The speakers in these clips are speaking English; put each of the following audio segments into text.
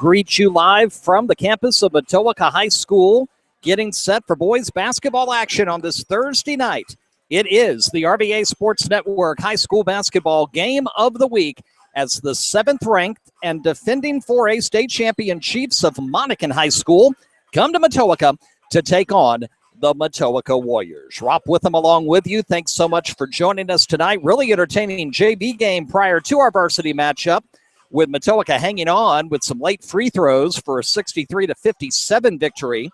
greet you live from the campus of Matoaca High School, getting set for boys basketball action on this Thursday night. It is the RVA Sports Network High School Basketball Game of the Week as the 7th-ranked and defending 4A state champion Chiefs of Monacan High School come to Matoaca to take on the Matoaca Warriors. Rob Witham along with you. Thanks so much for joining us tonight. Really entertaining JV game prior to our varsity matchup, with Matoaca hanging on with some late free throws for a 63-57 victory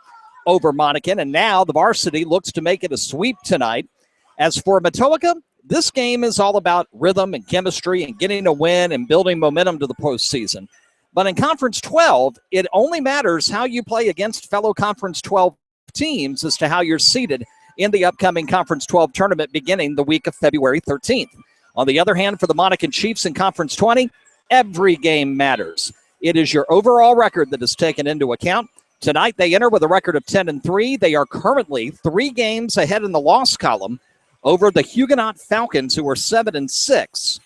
over Monacan. And now the varsity looks to make it a sweep tonight. As for Matoaca, this game is all about rhythm and chemistry and getting a win and building momentum to the postseason. But in Conference 12, it only matters how you play against fellow Conference 12 teams as to how you're seated in the upcoming Conference 12 tournament beginning the week of February 13th. On the other hand, for the Monacan Chiefs in Conference 20, every game matters. It is your overall record that is taken into account. Tonight, they enter with a record of 10-3. They are currently 3 games ahead in the loss column over the Huguenot Falcons, who are 7-6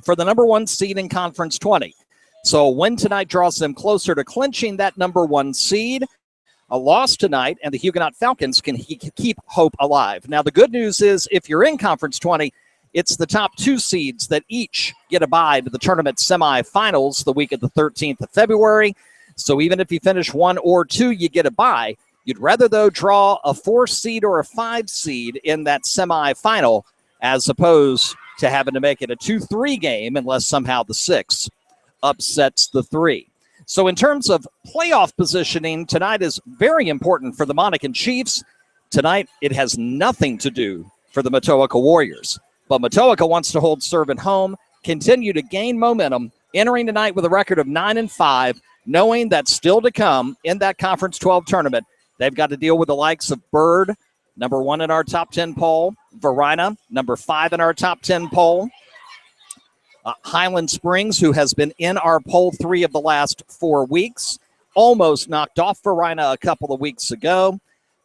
for the number 1 seed in Conference 20. So a win tonight draws them closer to clinching that number 1 seed. A loss tonight, and the Huguenot Falcons can keep hope alive. Now, the good news is if you're in Conference 20, it's the top 2 seeds that each get a bye to the tournament semifinals the week of the 13th of February. So even if you finish 1 or 2, you get a bye. You'd rather, though, draw a 4 seed or a 5 seed in that semifinal as opposed to having to make it a 2-3 game unless somehow the 6 upsets the 3. So in terms of playoff positioning, tonight is very important for the Monacan Chiefs. Tonight, it has nothing to do for the Matoaca Warriors. But Matoaca wants to hold serve at home, continue to gain momentum, entering tonight with a record of 9-5, knowing that still to come in that Conference 12 tournament. They've got to deal with the likes of Bird, number 1 in our top 10 poll, Varina, number 5 in our top 10 poll, Highland Springs, who has been in our poll 3 of the last 4 weeks, almost knocked off Varina a couple of weeks ago.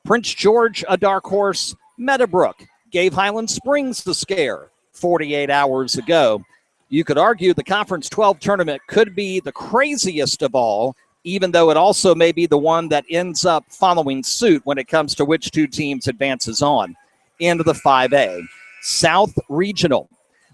Prince George, a dark horse. Meadowbrook gave Highland Springs the scare 48 hours ago. You could argue the Conference 12 tournament could be the craziest of all, even though it also may be the one that ends up following suit when it comes to which 2 teams advances on into the 5A. South Regional.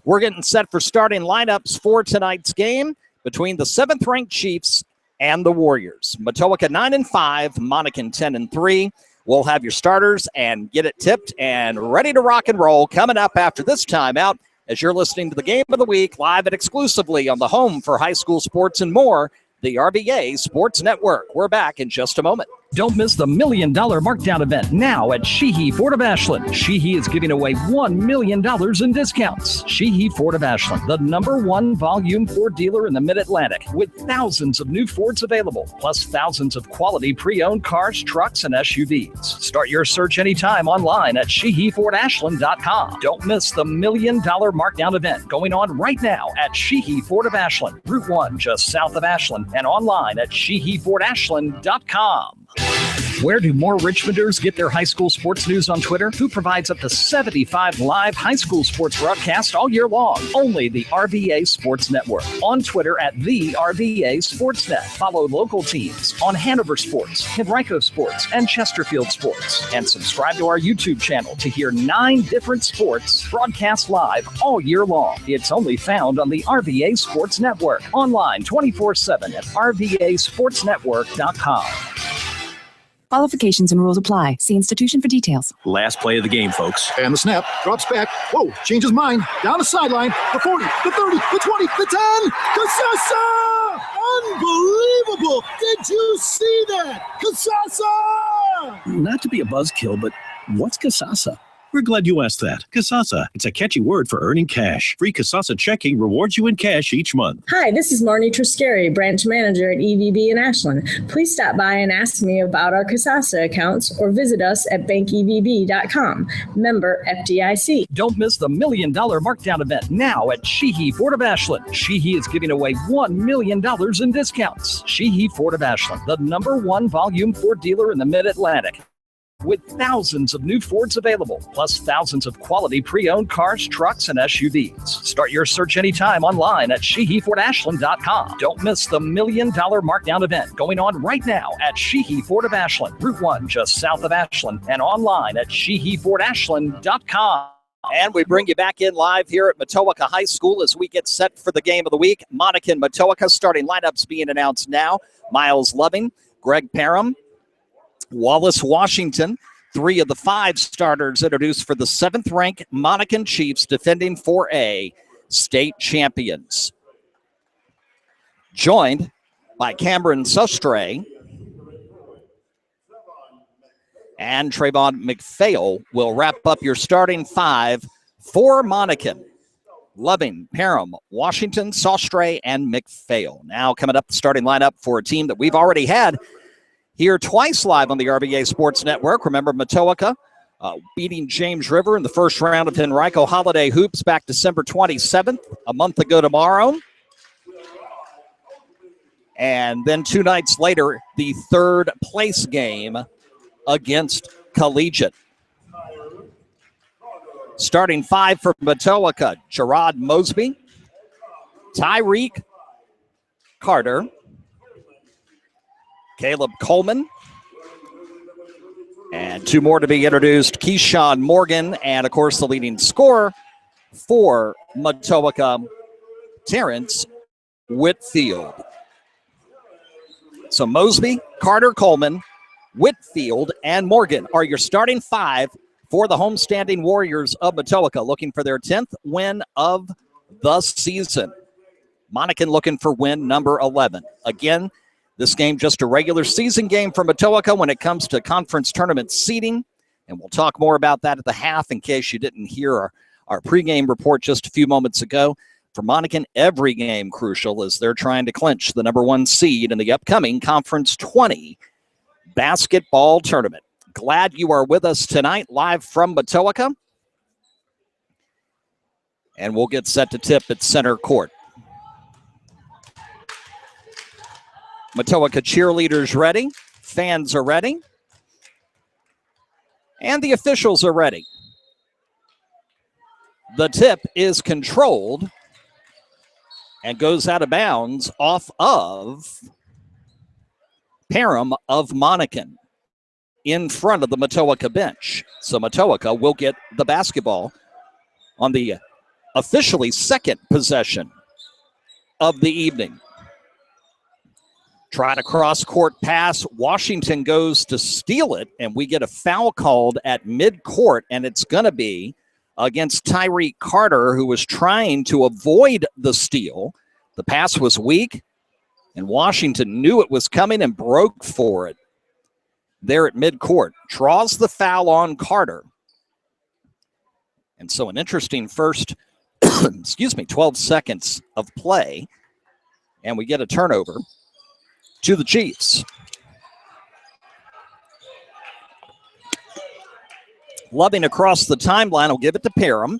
We're getting set for starting lineups for tonight's game between the 7th-ranked Chiefs and the Warriors. Matoaca 9-5, Monacan 10-3. We'll have your starters and get it tipped and ready to rock and roll coming up after this timeout as you're listening to the Game of the Week live and exclusively on the home for high school sports and more, the RVA Sports Network. We're back in just a moment. Don't miss the $1 Million Markdown event now at Sheehy Ford of Ashland. Sheehy is giving away $1 million in discounts. Sheehy Ford of Ashland, the number 1 volume Ford dealer in the Mid-Atlantic, with thousands of new Fords available, plus thousands of quality pre-owned cars, trucks, and SUVs. Start your search anytime online at SheehyFordAshland.com. Don't miss the $1 Million Markdown event going on right now at Sheehy Ford of Ashland, Route 1 just south of Ashland, and online at SheehyFordAshland.com. Where do more Richmonders get their high school sports news on Twitter? Who provides up to 75 live high school sports broadcasts all year long? Only the RVA Sports Network. On Twitter at the RVA Sportsnet. Follow local teams on Hanover Sports, Henrico Sports, and Chesterfield Sports. And subscribe to our YouTube channel to hear 9 different sports broadcast live all year long. It's only found on the RVA Sports Network. Online 24/7 at RVASportsNetwork.com. Qualifications and rules apply. See institution for details. Last play of the game, folks. And the snap. Drops back. Whoa. Changes mind. Down the sideline. The 40. The 30. The 20. The 10. Kasasa! Unbelievable. Did you see that? Kasasa! Not to be a buzzkill, but what's Kasasa? We're glad you asked that. Kasasa. It's a catchy word for earning cash. Free Kasasa checking rewards you in cash each month. Hi, this is Marnie Triscari, branch manager at EVB in Ashland. Please stop by and ask me about our Kasasa accounts or visit us at bankevb.com. Member FDIC. Don't miss the $1 Million Markdown event now at Sheehy Ford of Ashland. Sheehy is giving away $1 million in discounts. Sheehy Ford of Ashland, the number 1 volume Ford dealer in the Mid-Atlantic. with thousands of new Fords available, plus thousands of quality pre-owned cars, trucks, and SUVs. Start your search anytime online at SheehyFordAshland.com. Don't miss the $1 million markdown event going on right now at Sheehy Ford of Ashland, Route 1, just south of Ashland, and online at SheehyFordAshland.com. And we bring you back in live here at Matoaca High School as we get set for the game of the week. Monacan Matoaca starting lineups being announced now. Miles Loving, Greg Parham, Wallace Washington, 3 of the 5 starters introduced for the 7th-ranked Monacan Chiefs, defending 4A state champions. Joined by Cameron Sustray and Trayvon McPhail will wrap up your starting 5 for Monacan. Loving, Parham, Washington, Sustray, and McPhail. Now coming up, the starting lineup for a team that we've already had here twice live on the RVA Sports Network. Remember Matoaca beating James River in the first round of Henrico Holiday Hoops back December 27th, a month ago tomorrow. And then 2 nights later, the 3rd place game against Collegiate. Starting 5 for Matoaca, Gerard Mosby, Tyreek Carter, Caleb Coleman, and 2 more to be introduced, Keyshawn Morgan, and, of course, the leading scorer for Matoaca, Terrence Whitfield. So Mosby, Carter, Coleman, Whitfield, and Morgan are your starting 5 for the homestanding Warriors of Matoaca, looking for their 10th win of the season. Monacan looking for win number 11. Again, this game just a regular season game for Matoaca when it comes to conference tournament seeding, and we'll talk more about that at the half in case you didn't hear our pregame report just a few moments ago. For Monacan, every game crucial as they're trying to clinch the number 1 seed in the upcoming Conference 20 basketball tournament. Glad you are with us tonight live from Matoaca, and we'll get set to tip at center court. Matoaca cheerleaders ready, fans are ready, and the officials are ready. The tip is controlled and goes out of bounds off of Parham of Monacan in front of the Matoaca bench. So Matoaca will get the basketball on the officially 2nd possession of the evening. Try to cross-court pass. Washington goes to steal it, and we get a foul called at mid-court, and it's going to be against Tyreek Carter, who was trying to avoid the steal. The pass was weak, and Washington knew it was coming and broke for it there at mid-court. Draws the foul on Carter. And so an interesting first, 12 seconds of play, and we get a turnover to the Chiefs. Loving across the timeline will give it to Parham.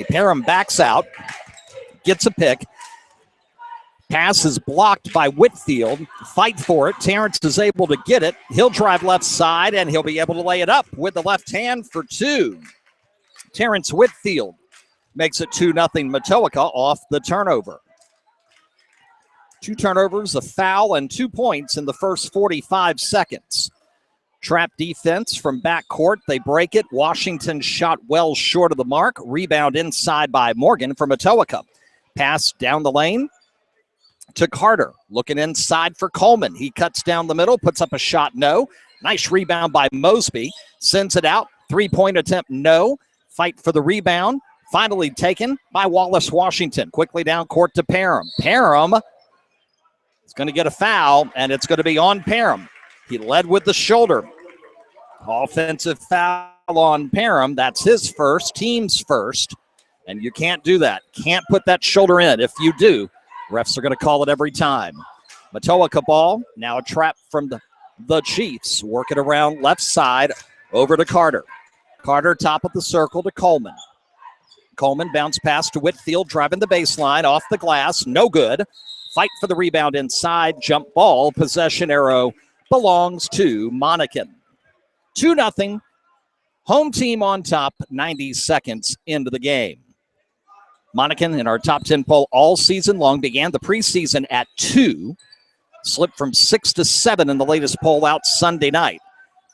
Parham backs out, gets a pick. Pass is blocked by Whitfield. Fight for it. Terrence is able to get it. He'll drive left side, and he'll be able to lay it up with the left hand for 2. Terrence Whitfield makes it 2-0 Matoaca off the turnover. 2 turnovers, a foul, and 2 points in the first 45 seconds. Trap defense from backcourt. They break it. Washington shot well short of the mark. Rebound inside by Morgan from Matoaca. Pass down the lane to Carter. Looking inside for Coleman. He cuts down the middle, puts up a shot, no. Nice rebound by Mosby. Sends it out. 3-point attempt, no. Fight for the rebound. Finally taken by Wallace Washington. Quickly down court to Parham. Parham is going to get a foul, and it's going to be on Parham. He led with the shoulder. Offensive foul on Parham. That's his first, team's first, and you can't do that. Can't put that shoulder in. If you do, refs are going to call it every time. Matoaca ball, now a trap from the Chiefs. Work it around left side over to Carter. Carter top of the circle to Coleman. Coleman bounce pass to Whitfield, driving the baseline, off the glass, no good. Fight for the rebound inside, jump ball, possession arrow belongs to Monacan. 2-0. Home team on top, 90 seconds into the game. Monacan in our top 10 poll all season long began the preseason at 2. Slipped from 6 to 7 in the latest poll out Sunday night.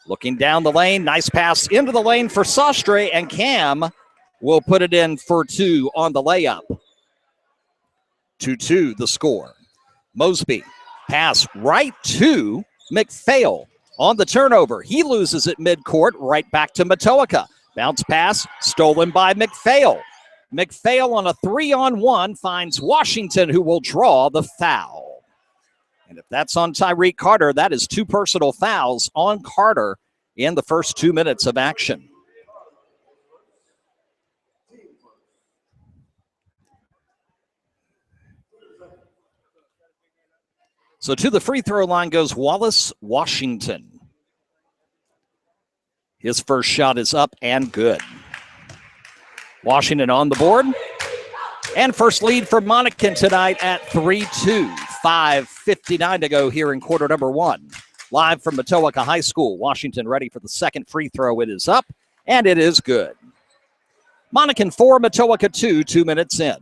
Looking down the lane, nice pass into the lane for Sastre, and Cam will put it in for 2 on the layup. 2-2 the score. Mosby, pass right to McPhail on the turnover. He loses it midcourt, right back to Matoaca. Bounce pass, stolen by McPhail. McPhail on a 3-on-1 finds Washington, who will draw the foul. And if that's on Tyreek Carter, that is 2 personal fouls on Carter in the first 2 minutes of action. So to the free throw line goes Wallace Washington. His first shot is up and good. Washington on the board. And first lead for Monacan tonight at 3-2. 5:59 to go here in quarter number 1. Live from Matoaca High School. Washington ready for the second free throw. It is up, and it is good. Monacan 4, Matoaca 2, 2 minutes in.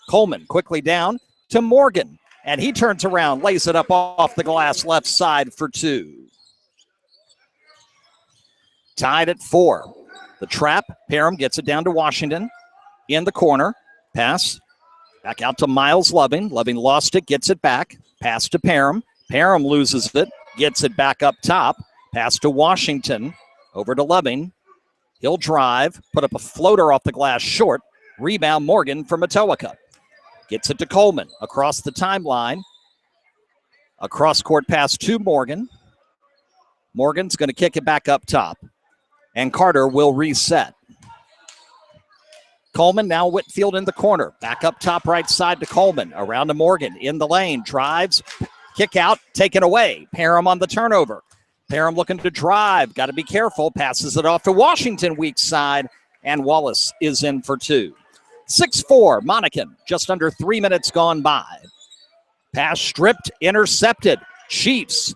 Coleman quickly down to Morgan. And he turns around, lays it up off the glass left side for 2. Tied at 4. The trap, Parham gets it down to Washington. In the corner, pass. Back out to Miles Loving. Loving lost it, gets it back. Pass to Parham. Parham loses it, gets it back up top. Pass to Washington. Over to Loving. He'll drive, put up a floater off the glass short. Rebound Morgan from Matoaca. Gets it to Coleman across the timeline. A cross-court pass to Morgan. Morgan's going to kick it back up top. And Carter will reset. Coleman now Whitfield in the corner. Back up top right side to Coleman. Around to Morgan in the lane. Drives. Kick out. Taken away. Parham on the turnover. Parham looking to drive. Got to be careful. Passes it off to Washington weak side. And Wallace is in for 2. 6-4, Monacan, just under 3 minutes gone by. Pass stripped, intercepted. Chiefs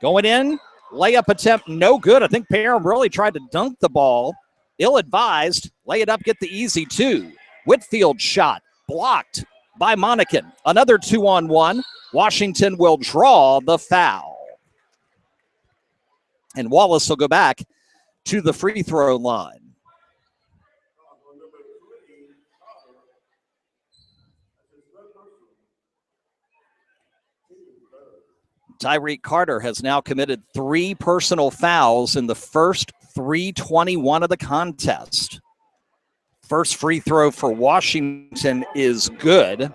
going in. Layup attempt, no good. I think Parham really tried to dunk the ball. Ill-advised. Lay it up, get the easy 2. Whitfield shot, blocked by Monacan. Another 2-on-1. Washington will draw the foul. And Wallace will go back to the free throw line. Tyreek Carter has now committed 3 personal fouls in the first 3:21 of the contest. First free throw for Washington is good.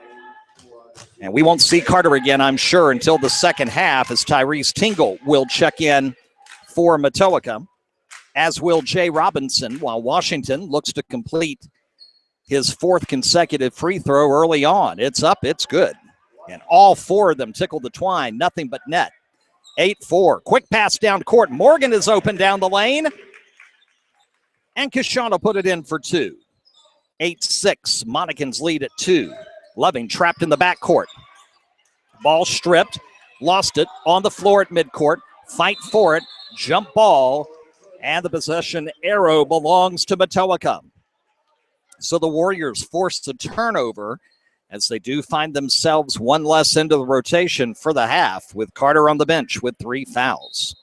And we won't see Carter again, I'm sure, until the second half, as Tyrese Tingle will check in for Matoaca, as will Jay Robinson, while Washington looks to complete his 4th consecutive free throw early on. It's up, it's good. And all 4 of them tickle the twine, nothing but net. 8-4, quick pass down court. Morgan is open down the lane. And Kashawn will put it in for 2. 8-6, Monacan's lead at 2. Loving trapped in the backcourt. Ball stripped, lost it on the floor at midcourt. Fight for it, jump ball, and the possession arrow belongs to Matoaca. So the Warriors force the turnover, as they do find themselves 1 less into the rotation for the half, with Carter on the bench with 3 fouls.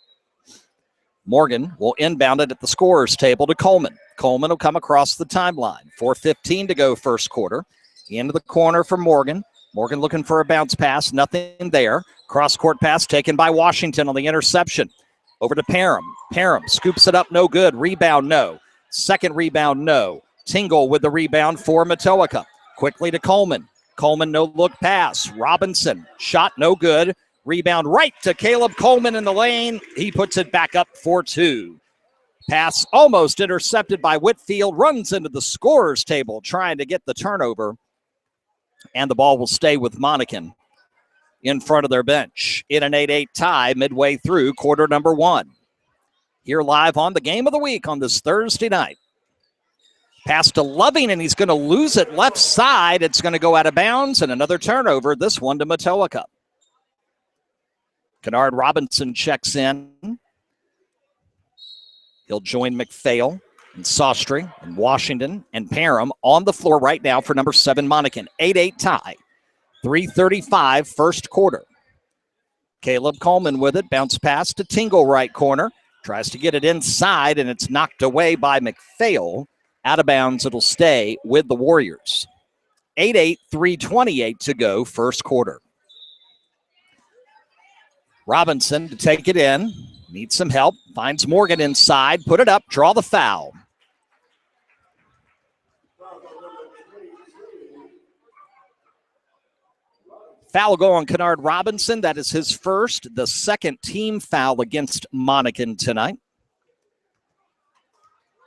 Morgan will inbound it at the scorer's table to Coleman. Coleman will come across the timeline. 4:15 to go first quarter. Into the corner for Morgan. Morgan looking for a bounce pass. Nothing there. Cross-court pass taken by Washington on the interception. Over to Parham. Parham scoops it up. No good. Rebound, no. Second rebound, no. Tingle with the rebound for Matoaca. Quickly to Coleman. Coleman, no-look pass. Robinson, shot no good. Rebound right to Caleb Coleman in the lane. He puts it back up for 2. Pass almost intercepted by Whitfield. Runs into the scorer's table trying to get the turnover. And the ball will stay with Monacan in front of their bench in an 8-8 tie midway through quarter number 1. Here live on the Game of the Week on this Thursday night. Pass to Loving, and he's going to lose it left side. It's going to go out of bounds, and another turnover, this one to Matoaca. Kennard Robinson checks in. He'll join McPhail and Sostry and Washington and Parham on the floor right now for number 7 Monacan. 8-8 tie. 3:35 first quarter. Caleb Coleman with it. Bounce pass to Tingle right corner. Tries to get it inside, and it's knocked away by McPhail. Out of bounds, it'll stay with the Warriors. 8-8, 3:28 to go first quarter. Robinson to take it in. Needs some help. Finds Morgan inside. Put it up. Draw the foul. Foul go on Kennard Robinson. That is his first, the second team foul against Monacan tonight.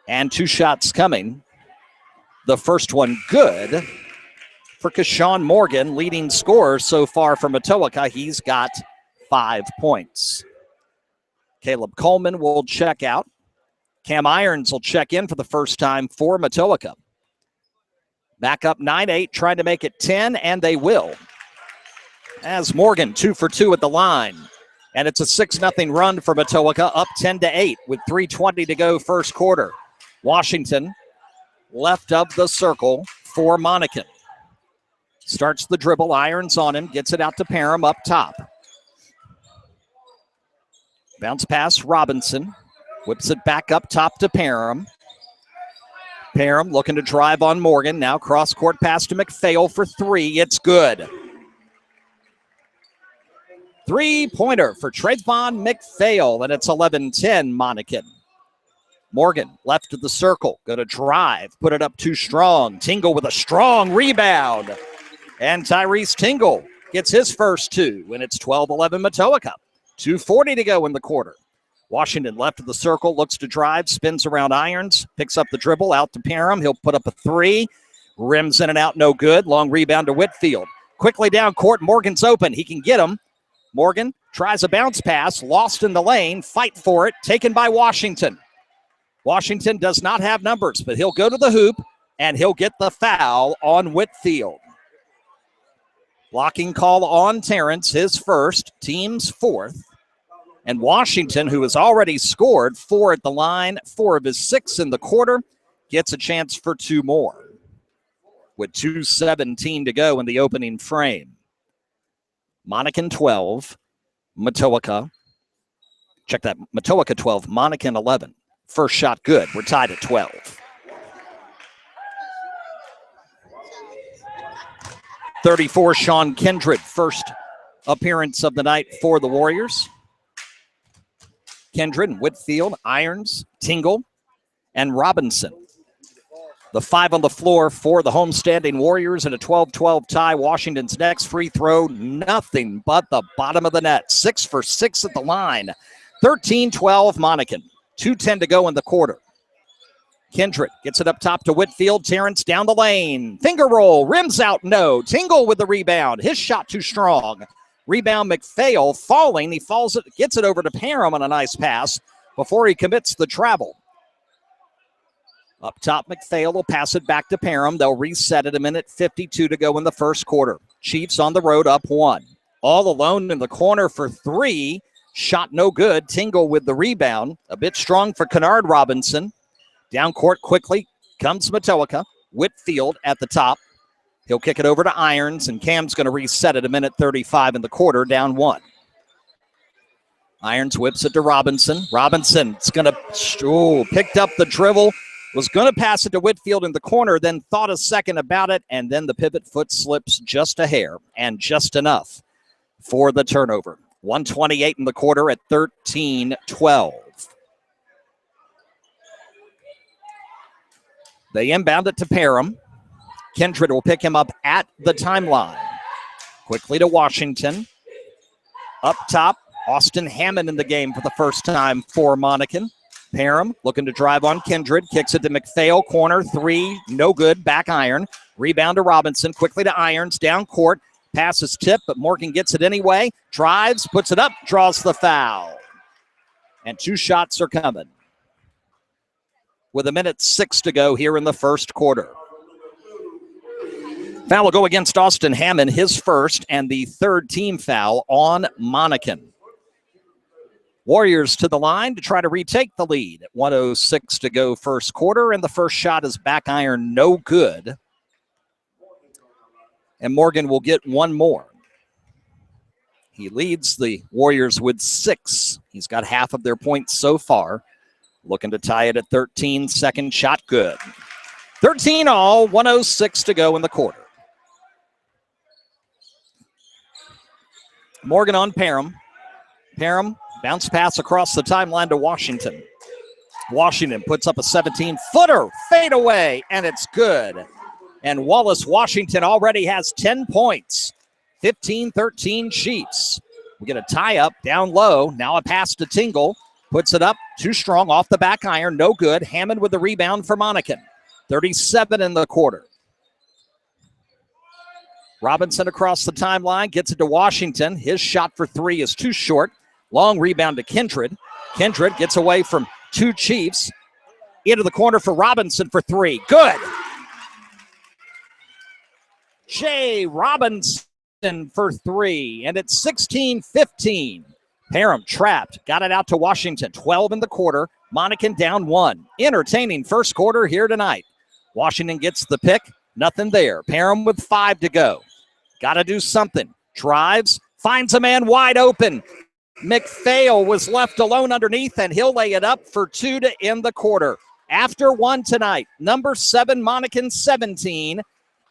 And 2 shots coming. The first one good for Keshawn Morgan, leading scorer so far for Matoaca. He's got 5 points. Caleb Coleman will check out. Cam Irons will check in for the first time for Matoaca. Back up 9-8, trying to make it 10, and they will. As Morgan 2 for 2 at the line. And it's a 6-0 run for Matoaca, up 10-8 with 3:20 to go first quarter. Washington left of the circle for Monacan. Starts the dribble, Irons on him, gets it out to Parham up top. Bounce pass, Robinson. Whips it back up top to Parham. Parham looking to drive on Morgan. Now cross-court pass to McPhail for 3. It's good. 3-pointer for Trayvon McPhail, and it's 11-10 Monacan. Morgan left of the circle, going to drive, put it up too strong. Tingle with a strong rebound. And Tyrese Tingle gets his first 2, and it's 12-11 Matoaca. 2:40 to go in the quarter. Washington left of the circle, looks to drive, spins around Irons, picks up the dribble, out to Parham. He'll put up a 3. Rims in and out, no good. Long rebound to Whitfield. Quickly down court, Morgan's open. He can get him. Morgan tries a bounce pass, lost in the lane, fight for it, taken by Washington. Washington does not have numbers, but he'll go to the hoop, and he'll get the foul on Whitfield. Blocking call on Terrence, his first, team's 4th. And Washington, who has already scored 4 at the line, 4 of his 6 in the quarter, gets a chance for 2 more. With 2:17 to go in the opening frame. Monacan 12, Matoaca. Check that. Matoaca 12, Monacan 11. First shot good. We're tied at 12. .34, Sean Kindred, first appearance of the night for the Warriors. Kindred, Whitfield, Irons, Tingle, and Robinson. The 5 on the floor for the homestanding Warriors in a 12-12 tie. Washington's next free throw, nothing but the bottom of the net. 6 for 6 at the line. 13-12 Monacan. 2:10 to go in the quarter. Kindred gets it up top to Whitfield. Terrence down the lane. Finger roll. Rims out. No. Tingle with the rebound. His shot too strong. Rebound McPhail falling. He falls it, gets it over to Parham on a nice pass before he commits the travel. Up top, McPhail will pass it back to Parham. They'll reset it. 1:52 to go in the first quarter. Chiefs on the road up 1. All alone in the corner for 3. Shot no good. Tingle with the rebound. A bit strong for Kennard Robinson. Down court quickly comes Matoaca. Whitfield at the top. He'll kick it over to Irons, and Cam's going to reset it. 1:35 in the quarter, down 1. Irons whips it to Robinson. Robinson's going to, picked up the dribble. Was going to pass it to Whitfield in the corner, then thought a second about it, and then the pivot foot slips just a hair, and just enough for the turnover. 1:28 in the quarter at 13-12. They inbound it to Parham. Kindred will pick him up at the timeline. Quickly to Washington. Up top, Austin Hammond in the game for the first time for Monacan. Parham looking to drive on Kindred. Kicks it to McPhail. Corner 3. No good. Back iron. Rebound to Robinson. Quickly to Irons. Down court. Pass is tipped, but Morgan gets it anyway. Drives. Puts it up. Draws the foul. And 2 shots are coming. With 1:06 to go here in the first quarter. Foul will go against Austin Hammond, his first, and the 3rd team foul on Monacan. Warriors to the line to try to retake the lead. 1:06 to go first quarter, and the first shot is back iron, no good. And Morgan will get one more. He leads the Warriors with 6. He's got half of their points so far. Looking to tie it at 13. Second shot, good. 13 all, 1:06 to go in the quarter. Morgan on Parham. Parham, bounce pass across the timeline to Washington. Washington puts up a 17-footer, fade away, and it's good. And Wallace Washington already has 10 points. 15-13 Chiefs. We get a tie up down low. Now a pass to Tingle. Puts it up, too strong, off the back iron, no good. Hammond with the rebound for Monacan. 37 in the quarter. Robinson across the timeline, gets it to Washington. His shot for 3 is too short. Long rebound to Kindred. Kindred gets away from 2 Chiefs. Into the corner for Robinson for 3. Good. Jay Robinson for 3, and it's 16-15. Parham trapped, got it out to Washington. 12 in the quarter. Monacan down 1. Entertaining first quarter here tonight. Washington gets the pick. Nothing there. Parham with 5 to go. Got to do something. Drives, finds a man wide open. McPhail was left alone underneath, and he'll lay it up for 2 to end the quarter. After 1 tonight, number 7, Monacan 17,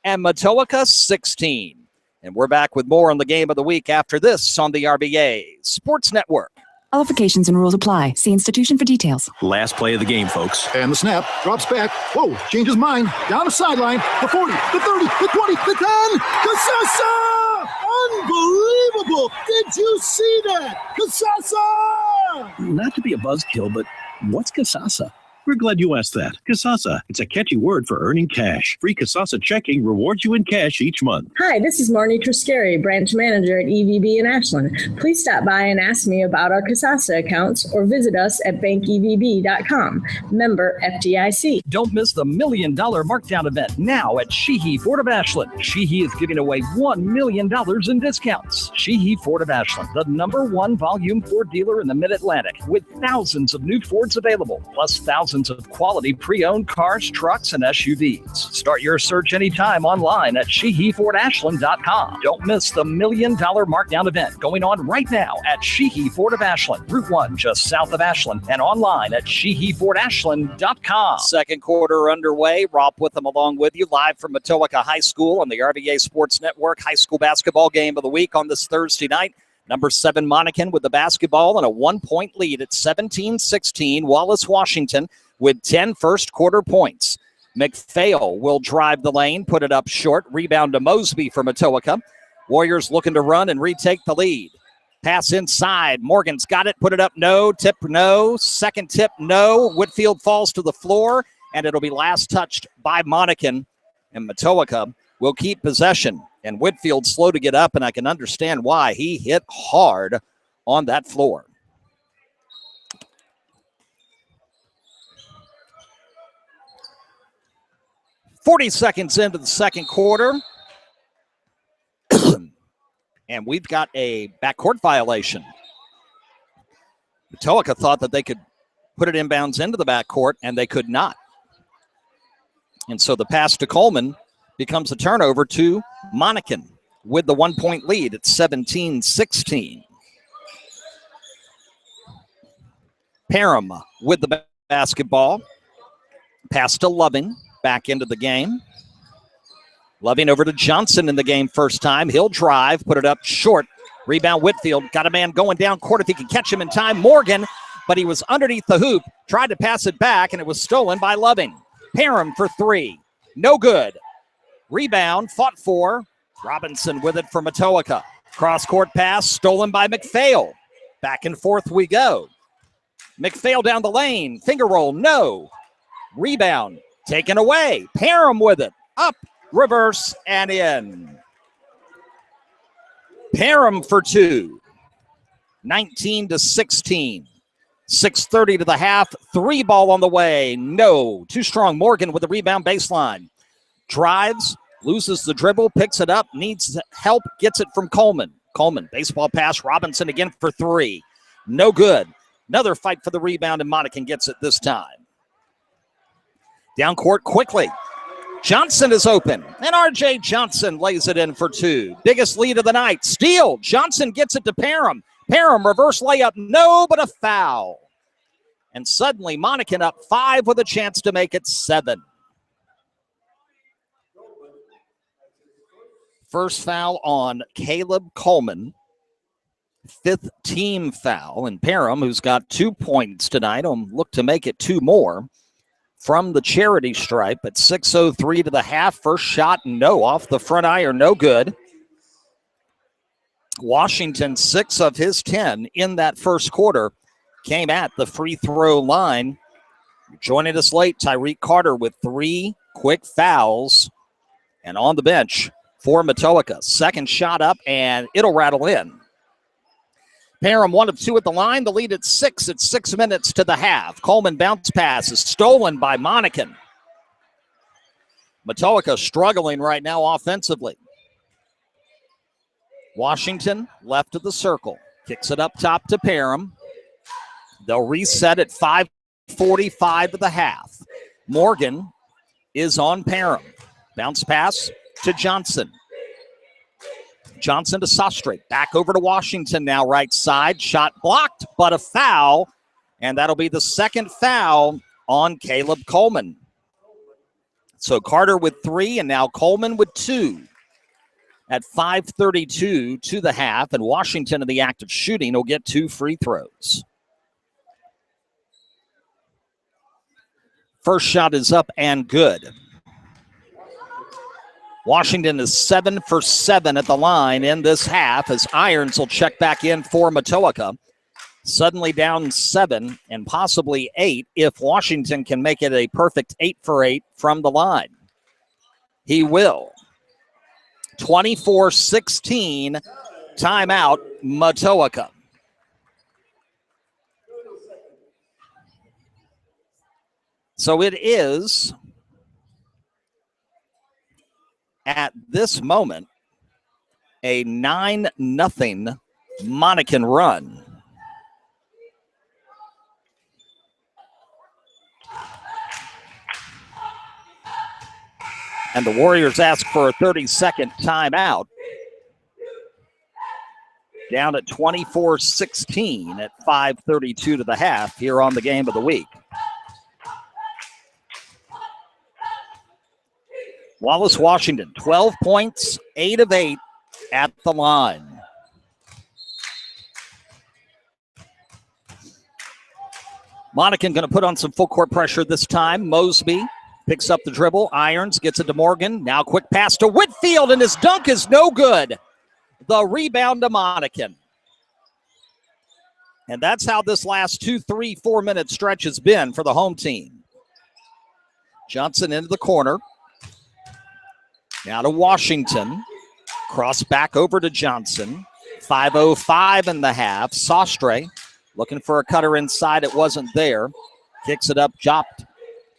and Matoaca 16. And we're back with more on the game of the week after this on the RVA Sports Network. Qualifications and rules apply. See institution for details. Last play of the game, folks. And the snap, drops back. Whoa, changes mind. Down the sideline. The 40, the 30, the 20, the 10. Casasa! Unbelievable! Did you see that? Casasa! Not to be a buzzkill, but what's Casasa? We're glad you asked that. Casasa, it's a catchy word for earning cash. Free Casasa checking rewards you in cash each month. Hi, this is Marnie Triscari, branch manager at EVB in Ashland. Please stop by and ask me about our Casasa accounts or visit us at bankevb.com. Member FDIC. Don't miss the $1 million markdown event now at Sheehy Ford of Ashland. Sheehy is giving away $1 million in discounts. Sheehy Ford of Ashland, the #1 volume Ford dealer in the Mid-Atlantic, with thousands of new Fords available, plus thousands of quality pre-owned cars, trucks, and SUVs. Start your search anytime online at SheehyFordAshland.com. Don't miss the $1 million markdown event going on right now at Sheehy Ford of Ashland, Route 1, just south of Ashland, and online at SheehyFordAshland.com. Second quarter underway. Rob with them along with you, live from Matoaca High School on the RVA Sports Network high school basketball game of the week on this Thursday night. Number 7, Monacan with the basketball and a 1-point lead at 17-16. Wallace Washington with 10 first quarter points. McPhail will drive the lane, put it up short. Rebound to Mosby for Matoaca. Warriors looking to run and retake the lead. Pass inside. Morgan's got it, put it up, no. Tip, no. Second tip, no. Whitfield falls to the floor, and it'll be last touched by Monacan. And Matoaca will keep possession. And Whitfield slow to get up, and I can understand why. He hit hard on that floor. .40 seconds into the second quarter. And we've got a backcourt violation. Matoaca thought that they could put it inbounds into the backcourt, and they could not. And so the pass to Coleman becomes a turnover to Monacan with the 1-point lead at 17-16. Parham with the basketball. Pass to Loving. Back into the game. Loving over to Johnson in the game first time. He'll drive, put it up short. Rebound Whitfield. Got a man going down court if he can catch him in time. Morgan, but he was underneath the hoop. Tried to pass it back, and it was stolen by Loving. Parham for 3. No good. Rebound, fought for. Robinson with it for Matoaca. Cross-court pass, stolen by McPhail. Back and forth we go. McPhail down the lane. Finger roll, no. Rebound, taken away. Parham with it. Up, reverse, and in. Parham for 2. 19-16. 6:30 to the half. 3 ball on the way. No. Too strong. Morgan with the rebound baseline. Drives, loses the dribble, picks it up, needs help, gets it from Coleman. Coleman, baseball pass. Robinson again for 3. No good. Another fight for the rebound, and Monacan gets it this time. Down court quickly. Johnson is open, and R.J. Johnson lays it in for two. Biggest lead of the night. Steal. Johnson gets it to Parham. Parham, reverse layup. No, but a foul. And suddenly, Monacan up 5 with a chance to make it 7. First foul on Caleb Coleman. 5th team foul. And Parham, who's got 2 points tonight, will look to make it 2 more. From the charity stripe at 6:03 to the half. First shot, no. Off the front iron, no good. Washington, 6 of his 10 in that first quarter came at the free throw line. Joining us late, Tyreek Carter with 3 quick fouls. And on the bench for Matoaca. Second shot up, and it'll rattle in. Parham 1 of 2 at the line. The lead at 6 at 6 minutes to the half. Coleman bounce pass is stolen by Monacan. Matoaca struggling right now offensively. Washington left of the circle. Kicks it up top to Parham. They'll reset at 5:45 to the half. Morgan is on Parham. Bounce pass to Johnson. Johnson to Sastre. Back over to Washington now, right side. Shot blocked, but a foul. And that'll be the second foul on Caleb Coleman. So Carter with 3, and now Coleman with 2. At 5:32 to the half, and Washington in the act of shooting will get 2 free throws. First shot is up and good. Washington is 7 for 7 at the line in this half as Irons will check back in for Matoaca. Suddenly down 7 and possibly 8 if Washington can make it a perfect 8 for 8 from the line. He will. 24-16, timeout, Matoaca. So it is, at this moment, a 9-0 Monacan run. And the Warriors ask for a 30-second timeout. Down at 24-16 at 5:32 to the half here on the Game of the Week. Wallace Washington, 12 points, 8 of 8 at the line. Monacan going to put on some full court pressure this time. Mosby picks up the dribble. Irons gets it to Morgan. Now quick pass to Whitfield, and his dunk is no good. The rebound to Monacan. And that's how this last 2, 3, 4 minute stretch has been for the home team. Johnson into the corner. Now to Washington. Cross back over to Johnson. 5:05 in the half. Sastre looking for a cutter inside. It wasn't there. Kicks it up, chopped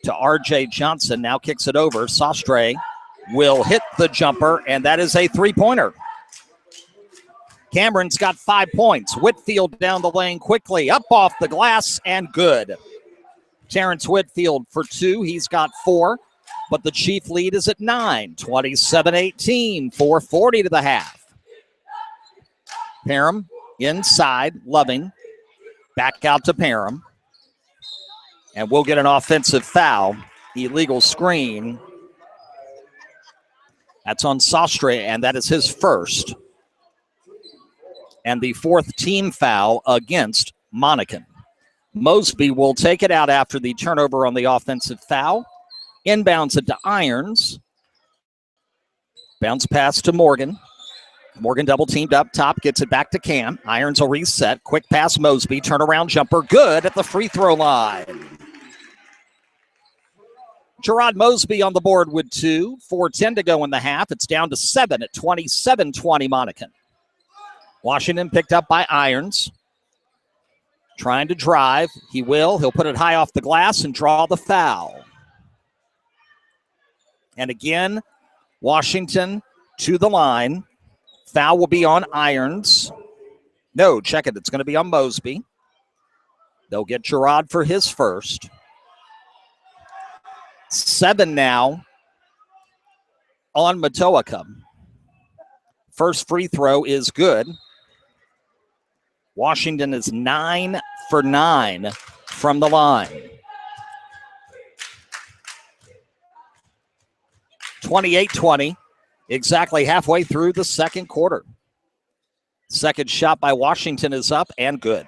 to R.J. Johnson. Now kicks it over. Sastre will hit the jumper, and that is a three-pointer. Cameron's got 5 points. Whitfield down the lane quickly. Up off the glass and good. Terrence Whitfield for 2. He's got 4. But the Chief lead is at 9. 27-18. 4:40 to the half. Parham inside. Loving. Back out to Parham. And we'll get an offensive foul. Illegal screen. That's on Sastre, and that is his first. And the 4th team foul against Monacan. Mosby will take it out after the turnover on the offensive foul. Inbounds it to Irons. Bounce pass to Morgan. Morgan double teamed up top, gets it back to Cam. Irons will reset. Quick pass Mosby. Turnaround jumper. Good at the free throw line. Gerard Mosby on the board with 2. 4:10 to go in the half. It's down to 7 at 27-20 Monacan. Washington picked up by Irons. Trying to drive. He will. He'll put it high off the glass and draw the foul. And again, Washington to the line. Foul will be on Irons. No, check it. It's going to be on Mosby. They'll get Gerard for his first. 7 now on Matoaca. First free throw is good. Washington is 9 for 9 from the line. 28-20, exactly halfway through the second quarter. Second shot by Washington is up and good.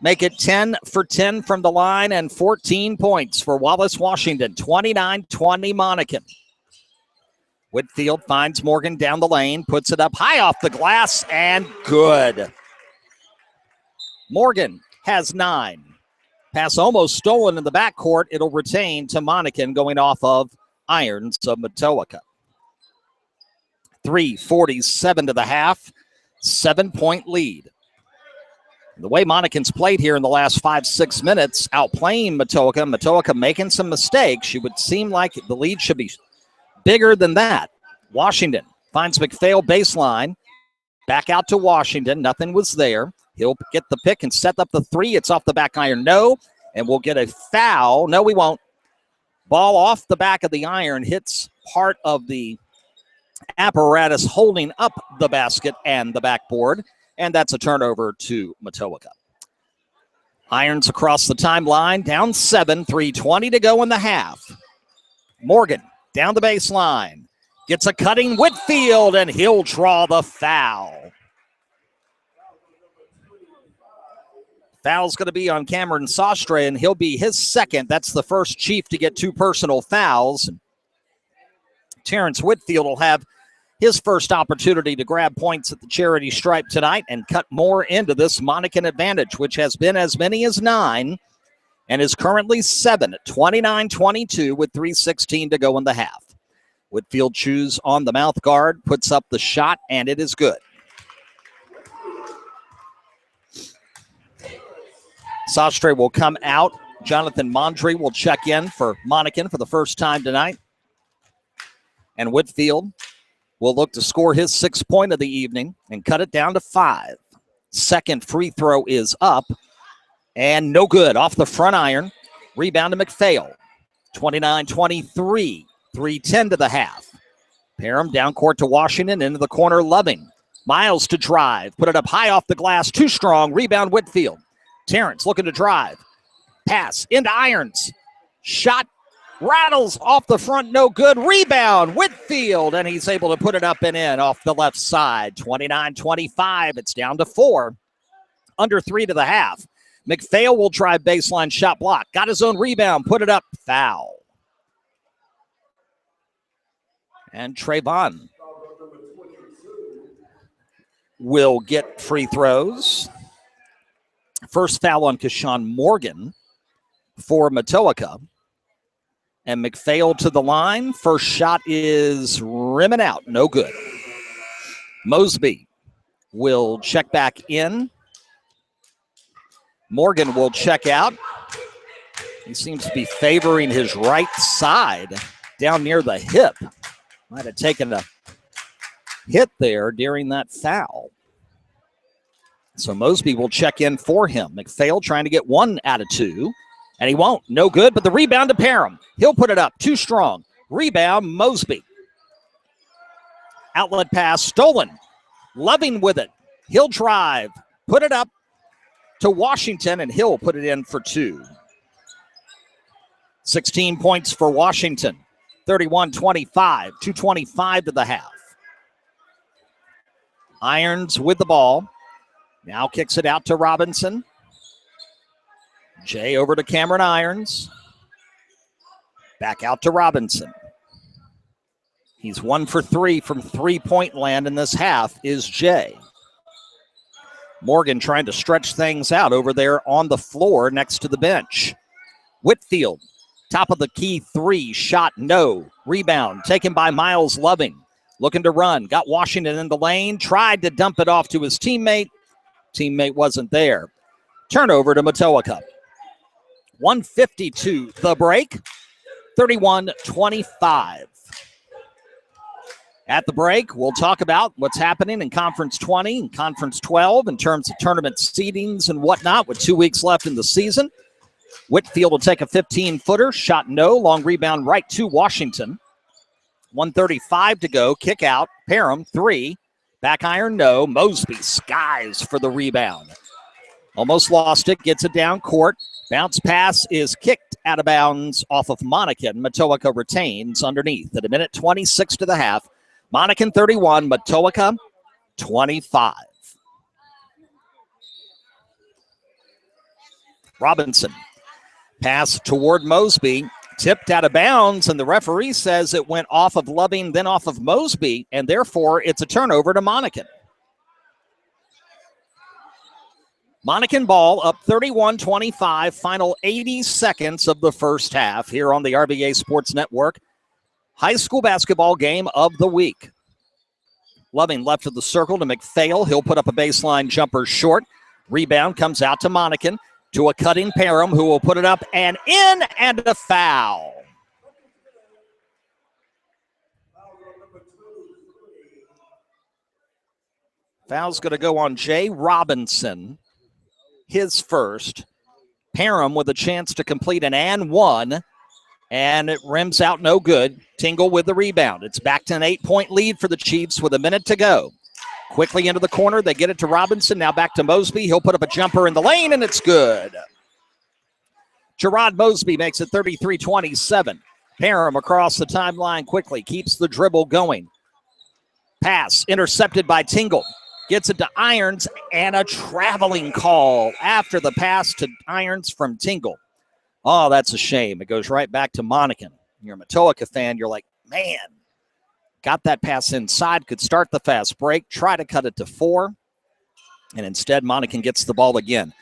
Make it 10 for 10 from the line and 14 points for Wallace Washington. 29-20 Monacan. Whitfield finds Morgan down the lane, puts it up high off the glass, and good. Morgan has 9. Pass almost stolen in the backcourt. It'll retain to Monacan going off of irons of Matoaca. 3:47 to the half, 7-point lead. The way Monacan's played here in the last 5-6 minutes, outplaying Matoaca. Matoaca making some mistakes. You would seem like the lead should be bigger than that. Washington finds McPhail baseline. Back out to Washington. Nothing was there. He'll get the pick and set up the three. It's off the back iron. No. And we'll get a foul. No, we won't. Ball off the back of the iron. Hits part of the apparatus holding up the basket and the backboard. And that's a turnover to Matoaca. Irons across the timeline. Down 7. 3:20 to go in the half. Morgan down the baseline. Gets a cutting Whitfield, and he'll draw the foul. Foul's going to be on Cameron Sostre, and he'll be his second. That's the first Chief to get 2 personal fouls. Terrence Whitfield will have his first opportunity to grab points at the charity stripe tonight and cut more into this Monacan advantage, which has been as many as 9 and is currently 7 at 29-22 with 3:16 to go in the half. Whitfield chews on the mouth guard, puts up the shot, and it is good. Sostre will come out. Jonathan Mondry will check in for Monacan for the first time tonight. And Whitfield will look to score his 6th point of the evening and cut it down to 5. Second free throw is up and no good. Off the front iron. Rebound to McPhail. 29-23. 3:10 to the half. Parham down court to Washington. Into the corner, Loving. Miles to drive. Put it up high off the glass. Too strong. Rebound Whitfield. Terrence looking to drive. Pass into Irons. Shot rattles off the front. No good. Rebound Whitfield. And he's able to put it up and in off the left side. 29-25. It's down to 4. Under 3 to the half. McPhail will drive baseline shot block. Got his own rebound. Put it up. Foul. And Trayvon will get free throws. First foul on Keshawn Morgan for Matoaca. And McPhail to the line. First shot is rimming out. No good. Mosby will check back in. Morgan will check out. He seems to be favoring his right side down near the hip. Might have taken a hit there during that foul. So Mosby will check in for him. McPhail trying to get 1 out of 2. And he won't. No good, but the rebound to Parham. He'll put it up. Too strong. Rebound, Mosby. Outlet pass stolen. Loving with it. He'll drive. Put it up to Washington, and he'll put it in for 2. 16 points for Washington. 31-25, 2:25 to the half. Irons with the ball. Now kicks it out to Robinson. Jay over to Cameron Irons. Back out to Robinson. He's 1 for 3 from three-point land in this half is Jay. Morgan trying to stretch things out over there on the floor next to the bench. Whitfield. Top of the key 3, shot no. Rebound taken by Miles Loving. Looking to run. Got Washington in the lane. Tried to dump it off to his teammate. Teammate wasn't there. Turnover to Matoaca. 1:52 the break. 31-25. At the break, we'll talk about what's happening in Conference 20 and Conference 12 in terms of tournament seedings and whatnot with 2 weeks left in the season. Whitfield will take a 15-footer. Shot no. Long rebound right to Washington. 1:35 to go. Kick out. Parham, 3. Back iron, no. Mosby skies for the rebound. Almost lost it. Gets it down court. Bounce pass is kicked out of bounds off of Monacan. Matoaca retains underneath at 1:26 to the half. Monacan 31, Matoaca 25. Robinson. Pass toward Mosby. Tipped out of bounds, and the referee says it went off of Loving, then off of Mosby, and therefore it's a turnover to Monacan. Monacan ball up 31-25, final 80 seconds of the first half here on the RVA Sports Network. High school basketball game of the week. Loving left of the circle to McPhail. He'll put up a baseline jumper short. Rebound comes out to Monacan, to a cutting Parham, who will put it up and in, and a foul. Foul's going to go on Jay Robinson, his first. Parham with a chance to complete an and one, and it rims out no good. Tingle with the rebound. It's back to an 8-point lead for the Chiefs with a minute to go. Quickly into the corner. They get it to Robinson. Now back to Mosby. He'll put up a jumper in the lane, and it's good. Gerard Mosby makes it 33-27. Parham across the timeline quickly. Keeps the dribble going. Pass intercepted by Tingle. Gets it to Irons, and a traveling call after the pass to Irons from Tingle. Oh, that's a shame. It goes right back to Monacan. You're a Matoaca fan. You're like, man, got that pass inside, could start the fast break, try to cut it to 4, and instead Monacan gets the ball again.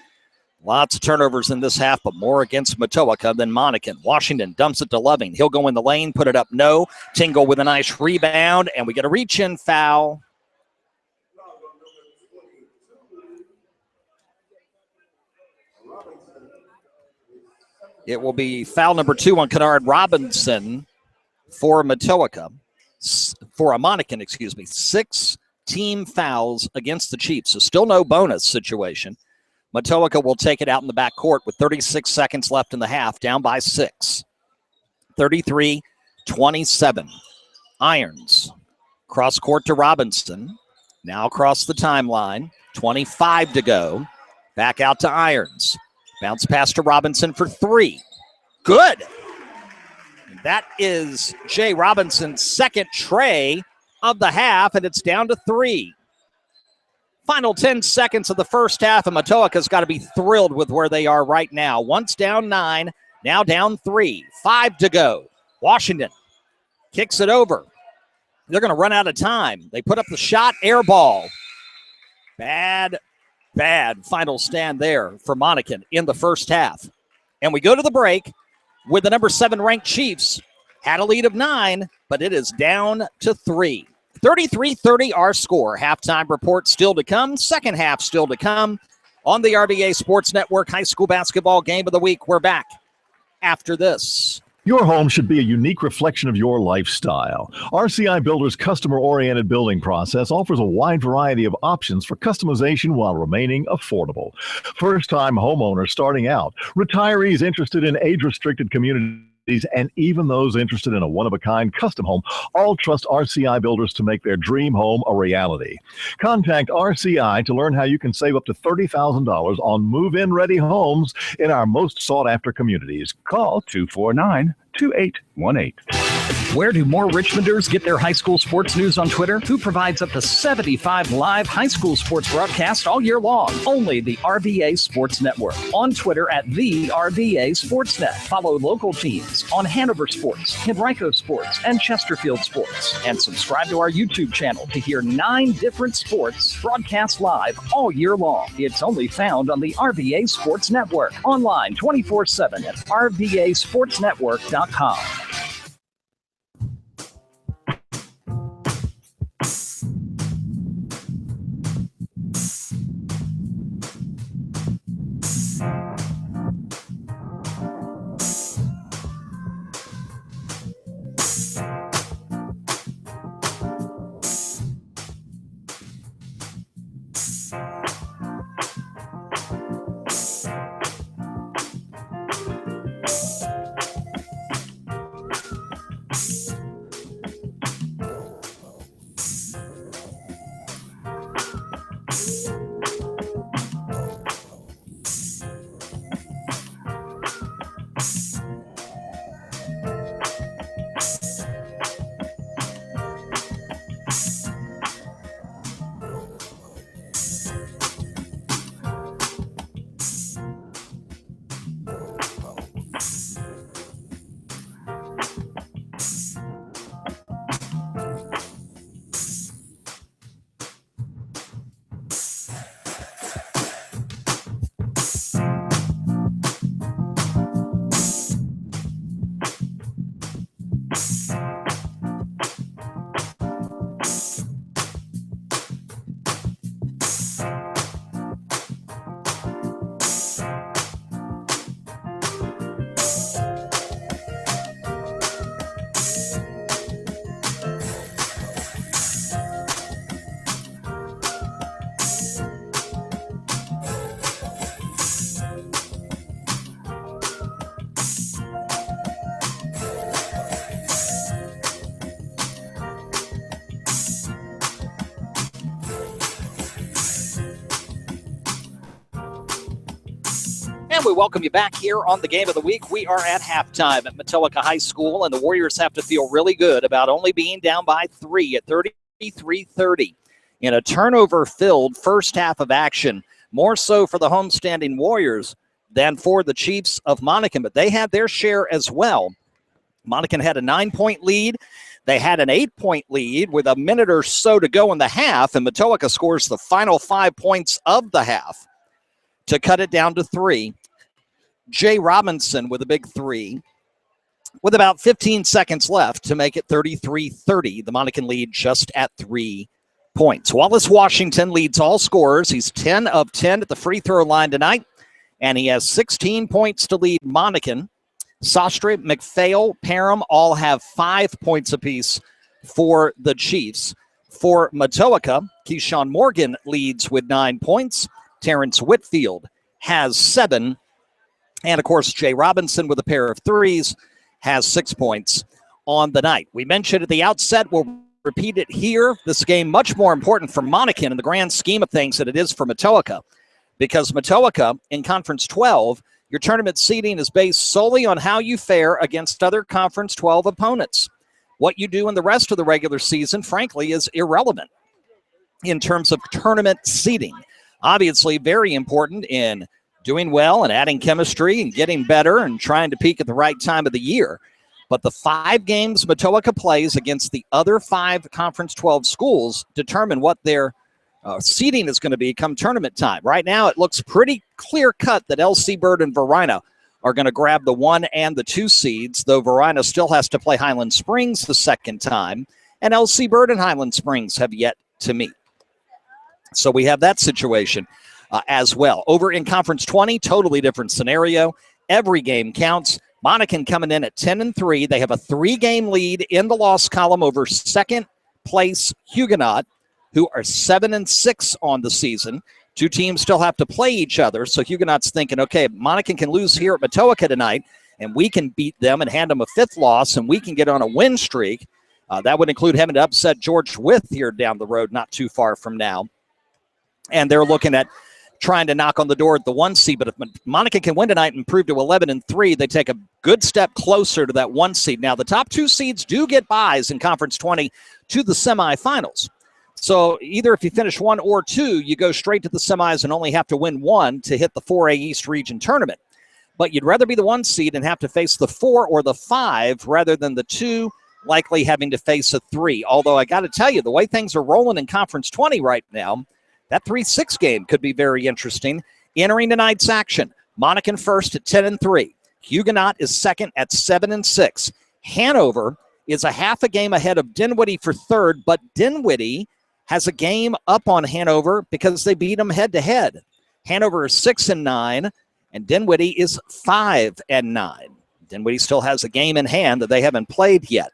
Lots of turnovers in this half, but more against Matoaca than Monacan. Washington dumps it to Loving. He'll go in the lane, put it up, no. Tingle with a nice rebound, and we get a reach-in foul. It will be foul number 2 on Kennard Robinson for Matoaca. For a Monacan, 6 team fouls against the Chiefs. So still no bonus situation. Matoaca will take it out in the backcourt with 36 seconds left in the half, down by 6. 33-27. Irons. Cross court to Robinson. Now across the timeline. 25 to go. Back out to Irons. Bounce pass to Robinson for 3. Good. That is Jay Robinson's second tray of the half, and it's down to 3. Final 10 seconds of the first half, and Matoaca's got to be thrilled with where they are right now. Once down 9, now down 3. 5 to go. Washington kicks it over. They're going to run out of time. They put up the shot, air ball. Bad final stand there for Monacan in the first half. And we go to the break with the number 7 ranked Chiefs. Had a lead of 9, but it is down to 3. 33-30 our score. Halftime report still to come. Second half still to come. On the RVA Sports Network High School Basketball Game of the Week, we're back after this. Your home should be a unique reflection of your lifestyle. RCI Builder's customer-oriented building process offers a wide variety of options for customization while remaining affordable. First-time homeowners starting out, retirees interested in age-restricted communities, and even those interested in a one-of-a-kind custom home all trust RCI Builders to make their dream home a reality. Contact RCI to learn how you can save up to $30,000 on move-in ready homes in our most sought-after communities. Call 249-2818. Where do more Richmonders get their high school sports news on Twitter? Who provides up to 75 live high school sports broadcasts all year long? Only the RVA Sports Network. On Twitter at the RVA Sportsnet. Follow local teams on Hanover Sports, Henrico Sports, and Chesterfield Sports. And subscribe to our YouTube channel to hear 9 different sports broadcast live all year long. It's only found on the RVA Sports Network. Online 24/7 at rvasportsnetwork.com. And we welcome you back here on the Game of the Week. We are at halftime at Matoaca High School, and the Warriors have to feel really good about only being down by 3 at 33-30 in a turnover-filled first half of action, more so for the homestanding Warriors than for the Chiefs of Monacan, but they had their share as well. Monacan had a 9-point lead. They had an 8-point lead with a minute or so to go in the half, and Matoaca scores the final 5 points of the half to cut it down to 3. Jay Robinson with a big 3 with about 15 seconds left to make it 33-30. The Monacan lead just at 3 points. Wallace Washington leads all scorers. He's 10 of 10 at the free throw line tonight, and he has 16 points to lead Monacan. Sastre, McPhail, Parham all have 5 points apiece for the Chiefs. For Matoaca, Keyshawn Morgan leads with 9 points. Terrence Whitfield has 7. And, of course, Jay Robinson with a pair of 3s has 6 points on the night. We mentioned at the outset, we'll repeat it here. This game much more important for Monacan in the grand scheme of things than it is for Matoaca, because Matoaca in Conference 12, your tournament seeding is based solely on how you fare against other Conference 12 opponents. What you do in the rest of the regular season, frankly, is irrelevant in terms of tournament seeding. Obviously, very important in doing well and adding chemistry and getting better and trying to peak at the right time of the year. But the 5 games Matoaca plays against the other 5 Conference 12 schools determine what their seeding is going to be come tournament time. Right now, it looks pretty clear-cut that LC Bird and Varina are going to grab the 1 and the 2 seeds, though Varina still has to play Highland Springs the second time, and LC Bird and Highland Springs have yet to meet. So we have that situation as well. Over in Conference 20, totally different scenario. Every game counts. Monacan coming in at 10-3. They have a 3-game lead in the loss column over second-place Huguenot, who are 7-6 on the season. 2 teams still have to play each other, so Huguenot's thinking, okay, Monacan can lose here at Matoaca tonight, and we can beat them and hand them a 5th loss, and we can get on a win streak. That would include having to upset George Wythe here down the road, not too far from now. And they're looking at trying to knock on the door at the 1 seed. But if Monacan can win tonight and improve to 11-3, they take a good step closer to that 1 seed. Now, the top 2 seeds do get buys in Conference 20 to the semifinals. So either if you finish 1 or 2, you go straight to the semis and only have to win 1 to hit the 4A East Region tournament. But you'd rather be the 1 seed and have to face the 4 or the 5 rather than the 2, likely having to face a 3. Although I got to tell you, the way things are rolling in Conference 20 right now, that 3-6 game could be very interesting. Entering tonight's action, Monacan first at 10-3. Huguenot is second at 7-6. Hanover is a half a game ahead of Dinwiddie for third, but Dinwiddie has a game up on Hanover because they beat them head-to-head. Hanover is 6-9, and Dinwiddie is 5-9. Dinwiddie still has a game in hand that they haven't played yet.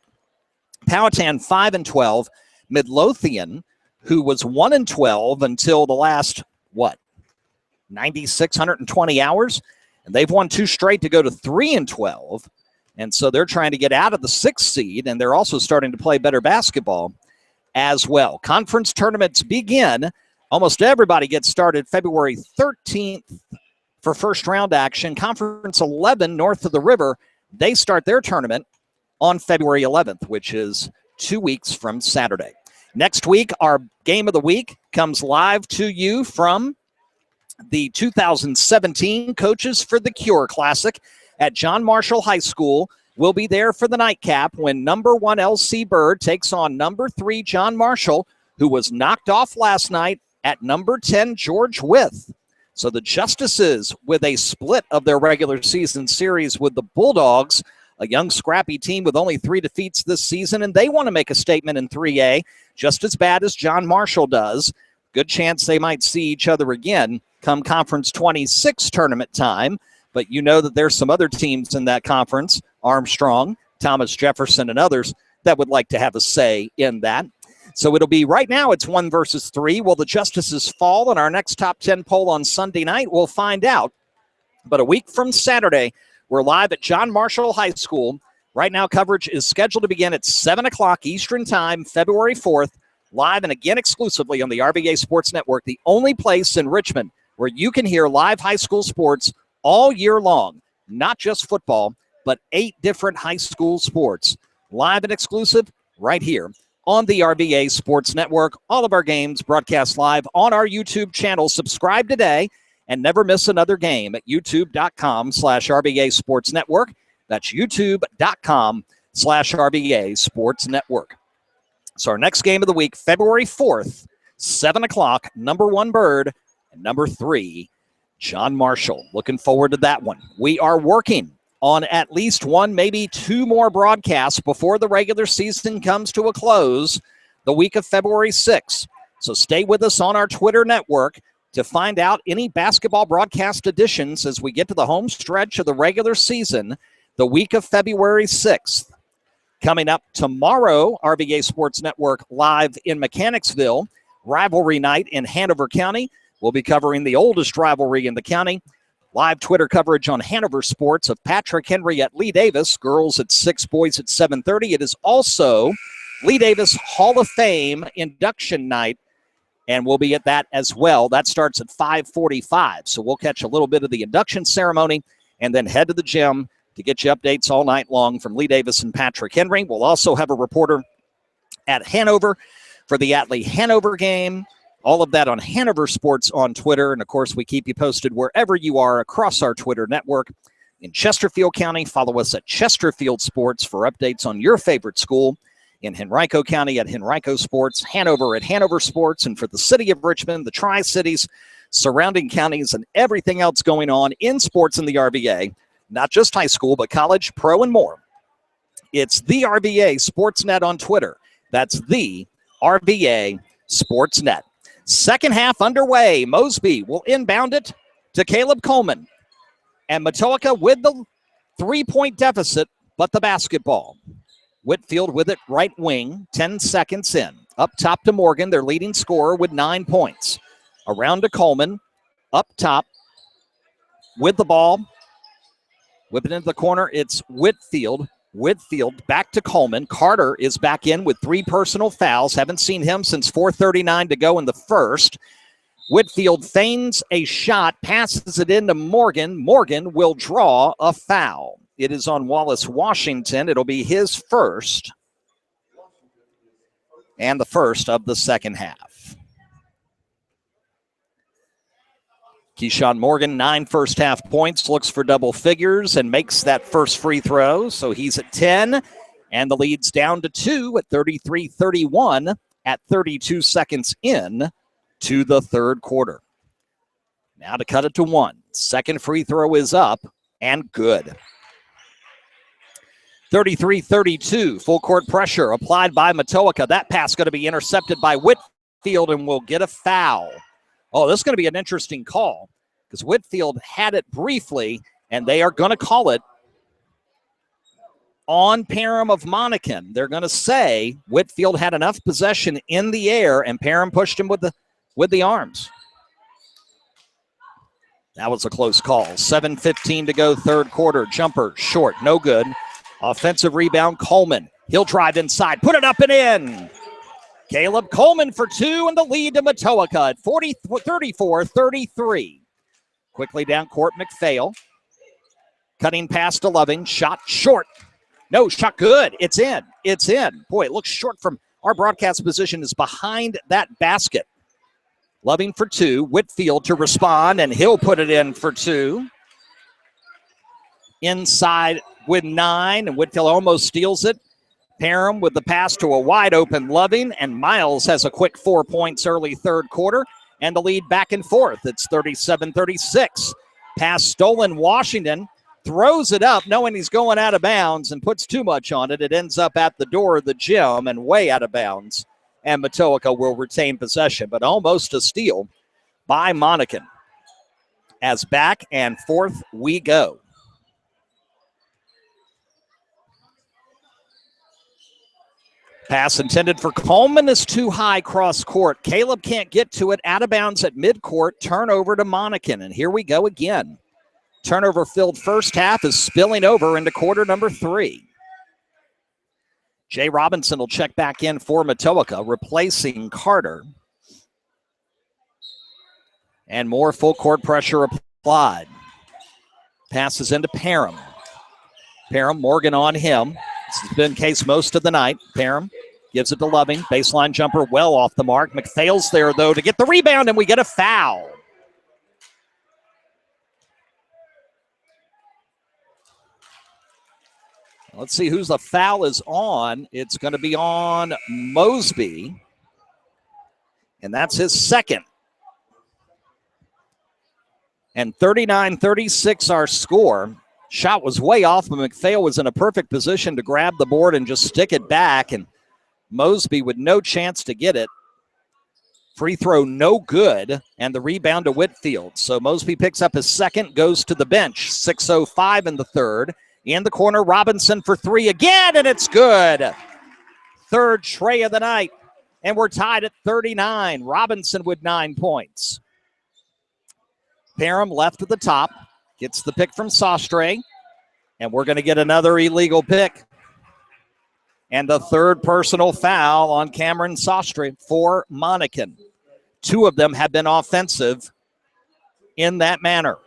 Powhatan 5-12. Midlothian, who was 1-12 until the last, 120 hours? And they've won 2 straight to go to 3-12. And so they're trying to get out of the 6th seed, and they're also starting to play better basketball as well. Conference tournaments begin. Almost everybody gets started February 13th for first round action. Conference 11 north of the river, they start their tournament on February 11th, which is 2 weeks from Saturday. Next week, our Game of the Week comes live to you from the 2017 Coaches for the Cure Classic at John Marshall High School. We'll be there for the nightcap when number 1 LC Bird takes on number 3 John Marshall, who was knocked off last night at number 10 George Wythe. So the Justices with a split of their regular season series with the Bulldogs, a young scrappy team with only 3 defeats this season, and they want to make a statement in 3A, just as bad as John Marshall does. Good chance they might see each other again come Conference 26 tournament time. But you know that there's some other teams in that conference, Armstrong, Thomas Jefferson, and others, that would like to have a say in that. So it'll be, right now it's 1 versus 3. Will the Justices fall in our next top 10 poll on Sunday night? We'll find out. But a week from Saturday, we're live at John Marshall High School. Right now, coverage is scheduled to begin at 7 o'clock Eastern Time, February 4th, live and again exclusively on the RVA Sports Network, the only place in Richmond where you can hear live high school sports all year long. Not just football, but 8 different high school sports. Live and exclusive right here on the RVA Sports Network. All of our games broadcast live on our YouTube channel. Subscribe today and never miss another game at youtube.com/RVA Sports Network. That's youtube.com/RVA Sports Network. So our next game of the week, February 4th, 7 o'clock, number 1 Bird, and number 3, John Marshall. Looking forward to that one. We are working on at least 1, maybe 2 more broadcasts before the regular season comes to a close the week of February 6th. So stay with us on our Twitter network to find out any basketball broadcast additions as we get to the home stretch of the regular season the week of February 6th. Coming up tomorrow, RVA Sports Network live in Mechanicsville, rivalry night in Hanover County. We'll be covering the oldest rivalry in the county. Live Twitter coverage on Hanover Sports of Patrick Henry at Lee Davis. Girls at 6, boys at 7:30. It is also Lee Davis Hall of Fame induction night, and we'll be at that as well. That starts at 5:45, so we'll catch a little bit of the induction ceremony and then head to the gym to get you updates all night long from Lee Davis and Patrick Henry. We'll also have a reporter at Hanover for the Atlee-Hanover game. All of that on Hanover Sports on Twitter. And, of course, we keep you posted wherever you are across our Twitter network. In Chesterfield County, follow us at Chesterfield Sports for updates on your favorite school. In Henrico County at Henrico Sports, Hanover at Hanover Sports, and for the city of Richmond, the Tri-Cities, surrounding counties, and everything else going on in sports in the RVA, not just high school, but college, pro, and more. It's the RVA Sportsnet on Twitter. That's the RVA Sportsnet. Second half underway. Mosby will inbound it to Caleb Coleman. And Matoaca with the 3-point deficit, but the basketball. Whitfield with it right wing, 10 seconds in. Up top to Morgan, their leading scorer with 9 points. Around to Coleman, up top with the ball. Whipping into the corner, it's Whitfield. Whitfield back to Coleman. Carter is back in with 3 personal fouls. Haven't seen him since 4:39 to go in the first. Whitfield feigns a shot, passes it into Morgan. Morgan will draw a foul. It is on Wallace Washington. It'll be his first and the first of the second half. Keyshawn Morgan, 9 first-half points, looks for double figures and makes that first free throw. So he's at 10, and the lead's down to 2 at 33-31 at 32 seconds in to the third quarter. Now to cut it to 1. Second free throw is up and good. 33-32, full court pressure applied by Matoaca. That pass going to be intercepted by Whitfield and will get a foul. Oh, this is going to be an interesting call because Whitfield had it briefly, and they are going to call it on Parham of Monacan. They're going to say Whitfield had enough possession in the air, and Parham pushed him with the arms. That was a close call. 7:15 to go, third quarter. Jumper, short, no good. Offensive rebound, Coleman. He'll drive inside, put it up and in. Caleb Coleman for 2 and the lead to Matoaca at 34-33. Quickly down court, McPhail. Cutting pass to Loving. Shot short. No, shot good. It's in. It's in. Boy, it looks short from our broadcast position is behind that basket. Loving for 2. Whitfield to respond, and he'll put it in for 2. Inside with 9, and Whitfield almost steals it. Parham with the pass to a wide-open Loving, and Miles has a quick 4 points early third quarter, and the lead back and forth. It's 37-36. Pass stolen. Washington throws it up, knowing he's going out of bounds, and puts too much on it. It ends up at the door of the gym and way out of bounds, and Matoaca will retain possession, but almost a steal by Monacan. As back and forth we go. Pass intended for Coleman is too high cross court. Caleb can't get to it. Out of bounds at midcourt. Turnover to Monacan. And here we go again. Turnover filled first half is spilling over into quarter number 3. Jay Robinson will check back in for Matoaca, replacing Carter. And more full court pressure applied. Passes into Parham. Parham, Morgan on him. This has been the case most of the night. Parham gives it to Loving. Baseline jumper well off the mark. McPhail's there, though, to get the rebound, and we get a foul. Let's see whose the foul is on. It's going to be on Mosby, and that's his second. And 39-36 our score. Shot was way off, but McPhail was in a perfect position to grab the board and just stick it back, and Mosby with no chance to get it. Free throw no good, and the rebound to Whitfield. So Mosby picks up his second, goes to the bench. 6:05 in the third. In the corner, Robinson for three again, and it's good. Third tray of the night, and we're tied at 39. Robinson with 9 points. Parham left at the top, gets the pick from Sostre, and we're going to get another illegal pick. And the third personal foul on Cameron Sostre for Monacan. Two of them have been offensive in that manner.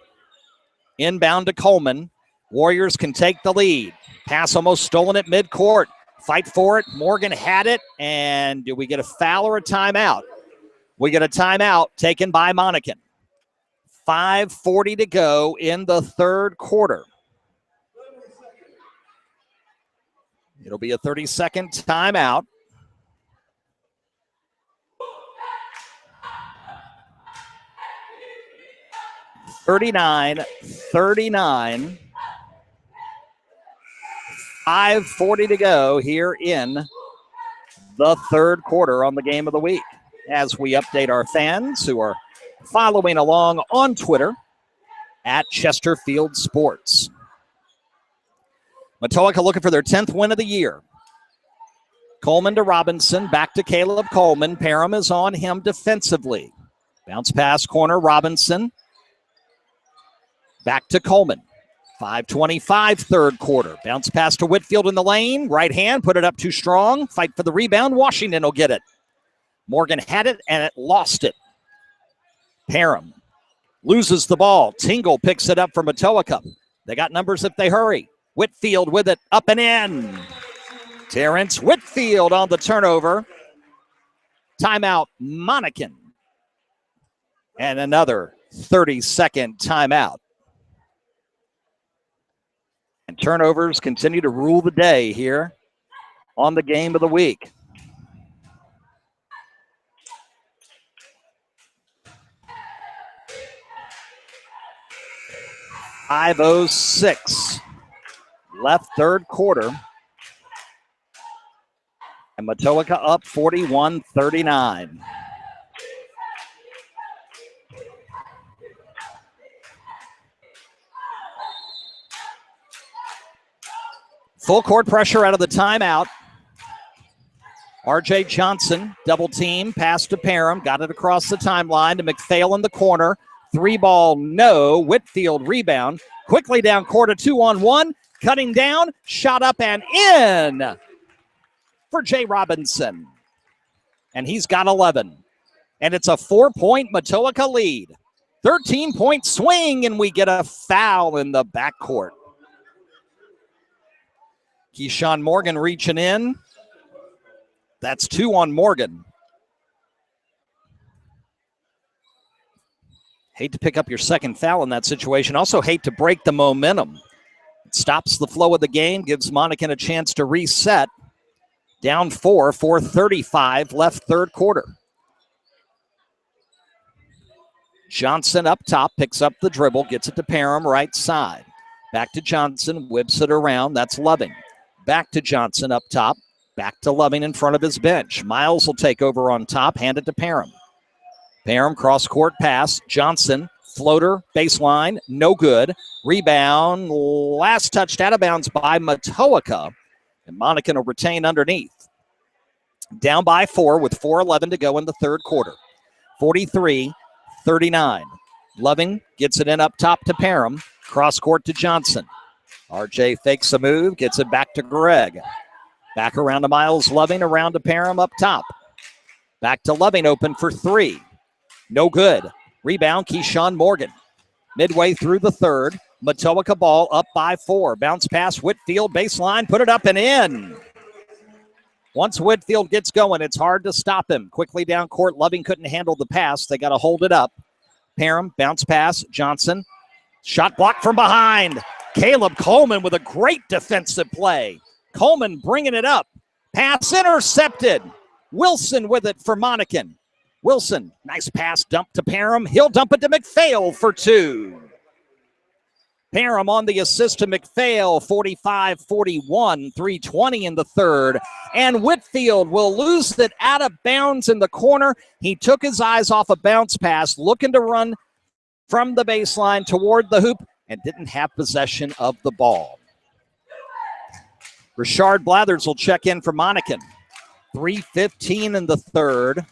Inbound to Coleman. Warriors can take the lead. Pass almost stolen at midcourt. Fight for it. Morgan had it. And do we get a foul or a timeout? We get a timeout taken by Monacan. 5:40 to go in the third quarter. It'll be a 30-second timeout. (39-39). 5:40 to go here in the third quarter on the game of the week. As we update our fans who are following along on Twitter at Chesterfield Sports. Matoaca looking for their 10th win of the year. Coleman to Robinson, back to Caleb Coleman. Parham is on him defensively. Bounce pass corner, Robinson. Back to Coleman. 5:25 third quarter. Bounce pass to Whitfield in the lane. Right hand, put it up too strong. Fight for the rebound. Washington will get it. Morgan had it and it lost it. Parham loses the ball. Tingle picks it up for Matoaca. They got numbers if they hurry. Whitfield with it, up and in. Terrence Whitfield on the turnover. Timeout, Monacan. And another 30-second timeout. And turnovers continue to rule the day here on the game of the week. .506 left third quarter. And Matoaca up 41-39. Full court pressure out of the timeout. R.J. Johnson, double team, pass to Parham, got it across the timeline to McPhail in the corner. Three ball, no. Whitfield rebound. Quickly down court, a 2-on-1. Cutting down, shot up and in for Jay Robinson. And he's got 11. And it's a 4-point Matoaca lead. 13-point swing, and we get a foul in the backcourt. Keyshawn Morgan reaching in. That's 2 on Morgan. Hate to pick up your second foul in that situation. Also hate to break the momentum. It stops the flow of the game, gives Monacan a chance to reset. Down 4:35 left third quarter. Johnson up top, picks up the dribble, gets it to Parham, right side. Back to Johnson, whips it around. That's Loving. Back to Johnson up top. Back to Loving in front of his bench. Miles will take over on top, hand it to Parham. Parham, cross-court pass. Johnson, floater, baseline, no good. Rebound, last touched out of bounds by Matoaca. And Monacan will retain underneath. Down by 4 with 4:11 to go in the third quarter. 43-39. Loving gets it in up top to Parham. Cross-court to Johnson. RJ fakes a move, gets it back to Greg. Back around to Miles Loving, around to Parham up top. Back to Loving, open for 3. No good. Rebound, Keyshawn Morgan. Midway through the third, Matoaca ball up by 4. Bounce pass, Whitfield, baseline, put it up and in. Once Whitfield gets going, it's hard to stop him. Quickly down court, Loving couldn't handle the pass. They got to hold it up. Parham, bounce pass, Johnson. Shot blocked from behind. Caleb Coleman with a great defensive play. Coleman bringing it up. Pass intercepted. Wilson with it for Monacan. Wilson, nice pass dump to Parham. He'll dump it to McPhail for 2. Parham on the assist to McPhail, 45-41, 3:20 in the third. And Whitfield will lose it out of bounds in the corner. He took his eyes off a bounce pass, looking to run from the baseline toward the hoop, and didn't have possession of the ball. Rashard Blathers will check in for Monacan. 3:15 in the third.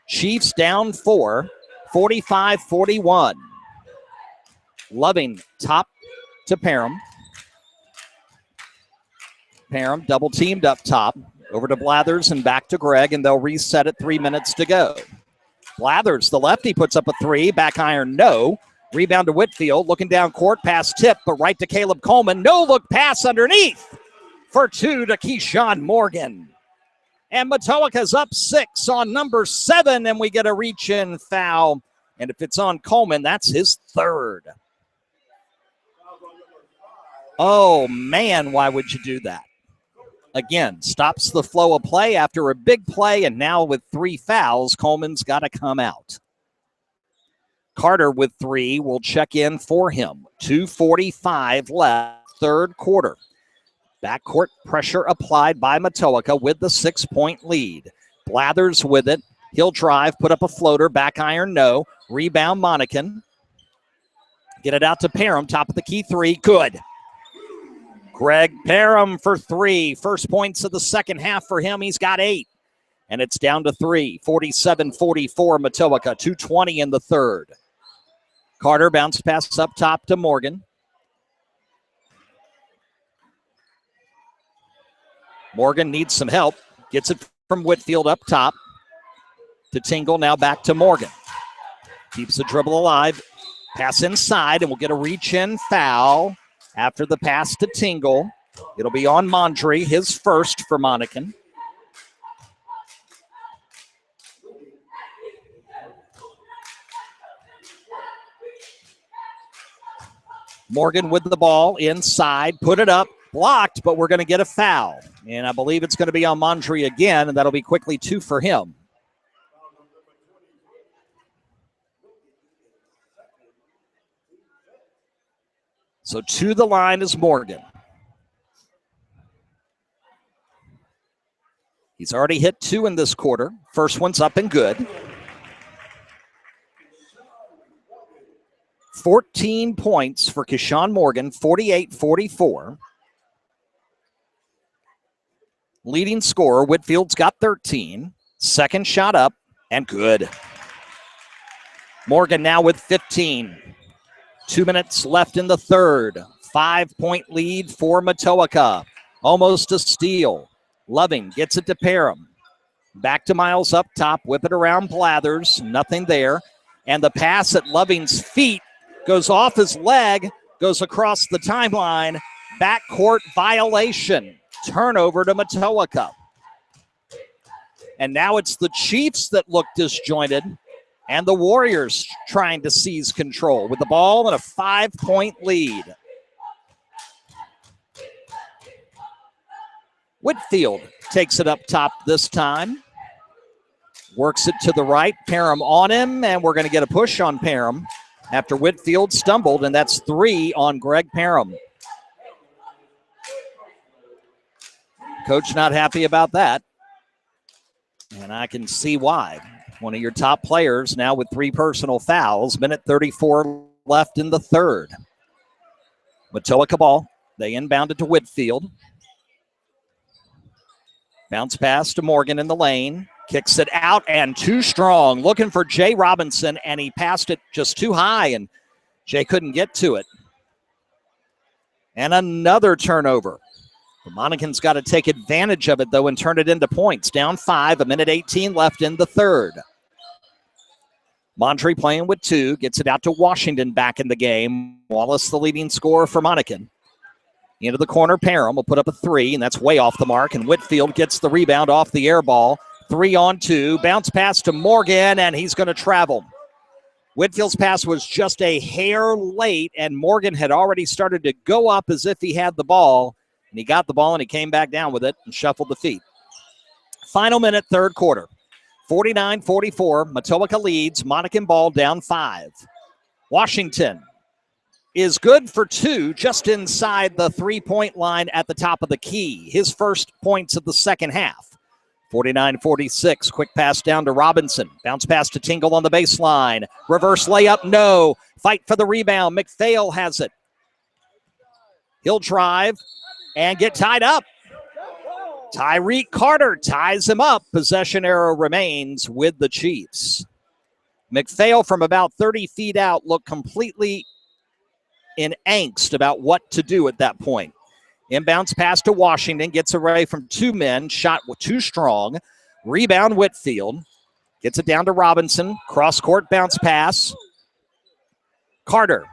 Chiefs down 4, 45-41. Loving top to Parham. Parham double teamed up top. Over to Blathers and back to Gregg, and they'll reset it. 3 minutes to go. Blathers, the lefty, puts up a 3. Back iron, no. Rebound to Whitfield. Looking down court, pass tip, but right to Caleb Coleman. No look pass underneath for 2 to Keyshawn Morgan. And Matoaca's up 6 on number 7, and we get a reach-in foul. And if it's on Coleman, that's his 3rd. Oh, man, why would you do that? Again, stops the flow of play after a big play, and now with 3 fouls, Coleman's got to come out. Carter with 3 will check in for him. 2:45 left, third quarter. Backcourt pressure applied by Matoaca with the 6-point lead. Blathers with it. He'll drive, put up a floater, back iron, no. Rebound, Monacan. Get it out to Parham, top of the key 3, good. Gregg Parham for 3. First points of the second half for him. He's got 8. And it's down to 3. 47-44 Matoaca. 2:20 in the third. Carter bounce pass up top to Morgan. Morgan needs some help. Gets it from Whitfield up top to Tingle. Now back to Morgan. Keeps the dribble alive. Pass inside, and we'll get a reach-in foul. After the pass to Tingle, it'll be on Mondry, his first for Monacan. Morgan with the ball inside, put it up, blocked, but we're going to get a foul. And I believe it's going to be on Mondry again, and that'll be quickly 2 for him. So to the line is Morgan. He's already hit 2 in this quarter. First one's up and good. 14 points for Keyshawn Morgan, 48-44. Leading scorer, Whitfield's got 13. Second shot up and good. Morgan now with 15. 2 minutes left in the third. 5-point lead for Matoaca. Almost a steal. Loving gets it to Parham. Back to Miles up top. Whip it around Blathers. Nothing there. And the pass at Loving's feet goes off his leg, goes across the timeline. Backcourt violation. Turnover to Matoaca. And now it's the Chiefs that look disjointed. And the Warriors trying to seize control with the ball and a 5-point lead. Whitfield takes it up top this time. Works it to the right. Parham on him, and we're going to get a push on Parham after Whitfield stumbled, and that's 3 on Gregg Parham. Coach not happy about that, and I can see why. One of your top players now with 3 personal fouls. Minute 34 left in the third. Matoaca ball. They inbound it to Whitfield. Bounce pass to Morgan in the lane. Kicks it out and too strong. Looking for Jay Robinson, and he passed it just too high, and Jay couldn't get to it. And another turnover. Monacan's got to take advantage of it, though, and turn it into points. Down 5, a minute 18 left in the third. Mondry playing with 2, gets it out to Washington back in the game. Wallace, the leading scorer for Monacan. Into the corner, Parham will put up a 3, and that's way off the mark. And Whitfield gets the rebound off the air ball. 3-on-2, bounce pass to Morgan, and he's going to travel. Whitfield's pass was just a hair late, and Morgan had already started to go up as if he had the ball. And he got the ball, and he came back down with it and shuffled the feet. Final minute, third quarter. 49-44, Matoaca leads. Monacan ball down 5. Washington is good for 2 just inside the 3-point line at the top of the key. His first points of the second half. 49-46, quick pass down to Robinson. Bounce pass to Tingle on the baseline. Reverse layup, no. Fight for the rebound. McPhail has it. He'll drive and get tied up. Tyreek Carter ties him up. Possession arrow remains with the Chiefs. McPhail from about 30 feet out looked completely in angst about what to do at that point. Inbounds pass to Washington, gets away from 2 men, shot too strong. Rebound Whitfield, gets it down to Robinson. Cross-court bounce pass. Carter,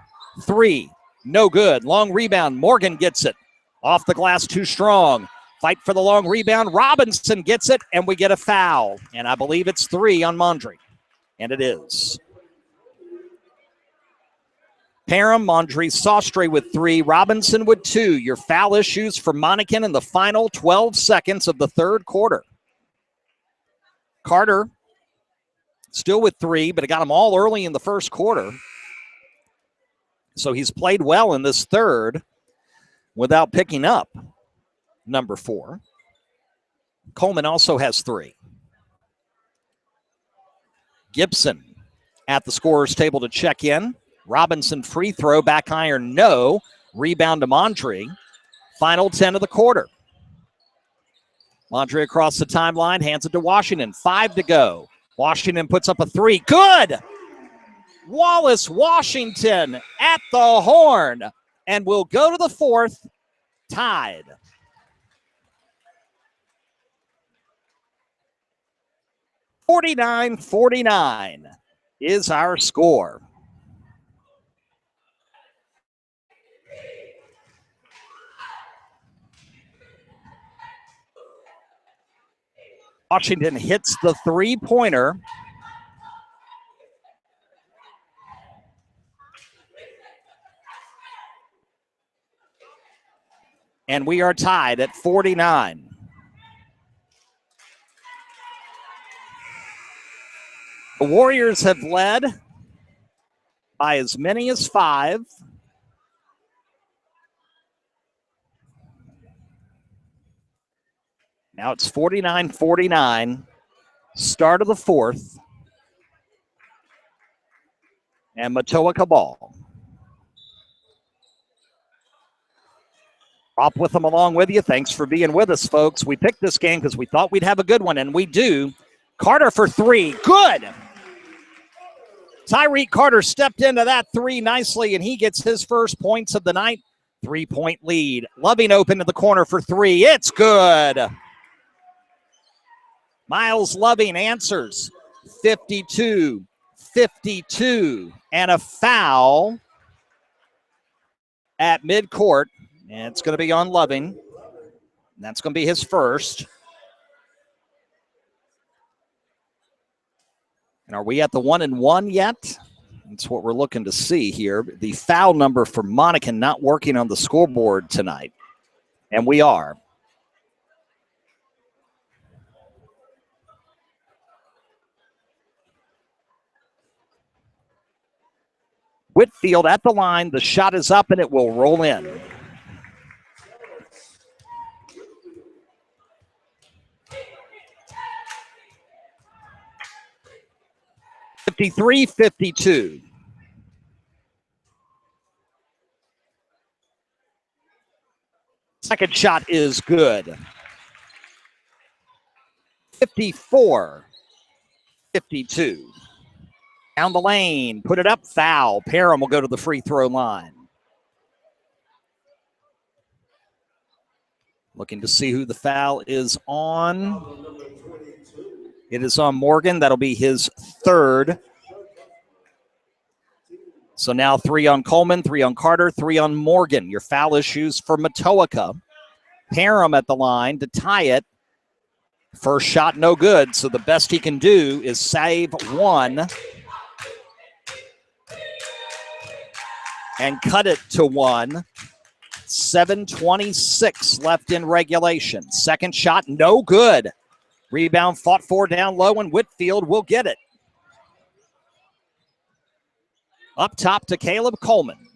3, no good. Long rebound, Morgan gets it. Off the glass, too strong. Fight for the long rebound. Robinson gets it, and we get a foul. And I believe it's 3 on Mondry. And it is. Parham, Mondry, Sostre with 3, Robinson with 2. Your foul issues for Monacan in the final 12 seconds of the third quarter. Carter still with 3, but it got him all early in the first quarter. So he's played well in this third without picking up number 4. Coleman also has 3. Gibson at the scorer's table to check in. Robinson free throw, back iron, no. Rebound to Mondry. Final 10 of the quarter. Mondry across the timeline, hands it to Washington. 5 to go. Washington puts up a 3. Good! Wallace Washington at the horn. And we'll go to the 4th, tied. $49-49 is our score. Washington hits the 3-pointer. And we are tied at 49. The Warriors have led by as many as 5. Now it's 49-49, start of the 4th, and Matoaca ball. Hop with them along with you. Thanks for being with us, folks. We picked this game because we thought we'd have a good one, and we do. Carter for 3, good! Tyreek Carter stepped into that 3 nicely, and he gets his first points of the night. 3-point lead. Loving open to the corner for 3, it's good! Miles Loving answers 52-52, and a foul at midcourt. And it's going to be on Loving. That's going to be his first. And are we at the 1-and-1 yet? That's what we're looking to see here. The foul number for Monacan not working on the scoreboard tonight. And we are. Whitfield at the line. The shot is up, and it will roll in. (53-52). Second shot is good. 54-52. Down the lane, put it up, foul. Parham will go to the free throw line. Looking to see who the foul is on. It is on Morgan. That'll be his third. So now 3 on Coleman, 3 on Carter, 3 on Morgan. Your foul issues for Matoaca. Parham at the line to tie it. First shot, no good. So the best he can do is save one and cut it to 1. 7:26 left in regulation. Second shot, no good. Rebound fought for down low, and Whitfield will get it. Up top to Caleb Coleman.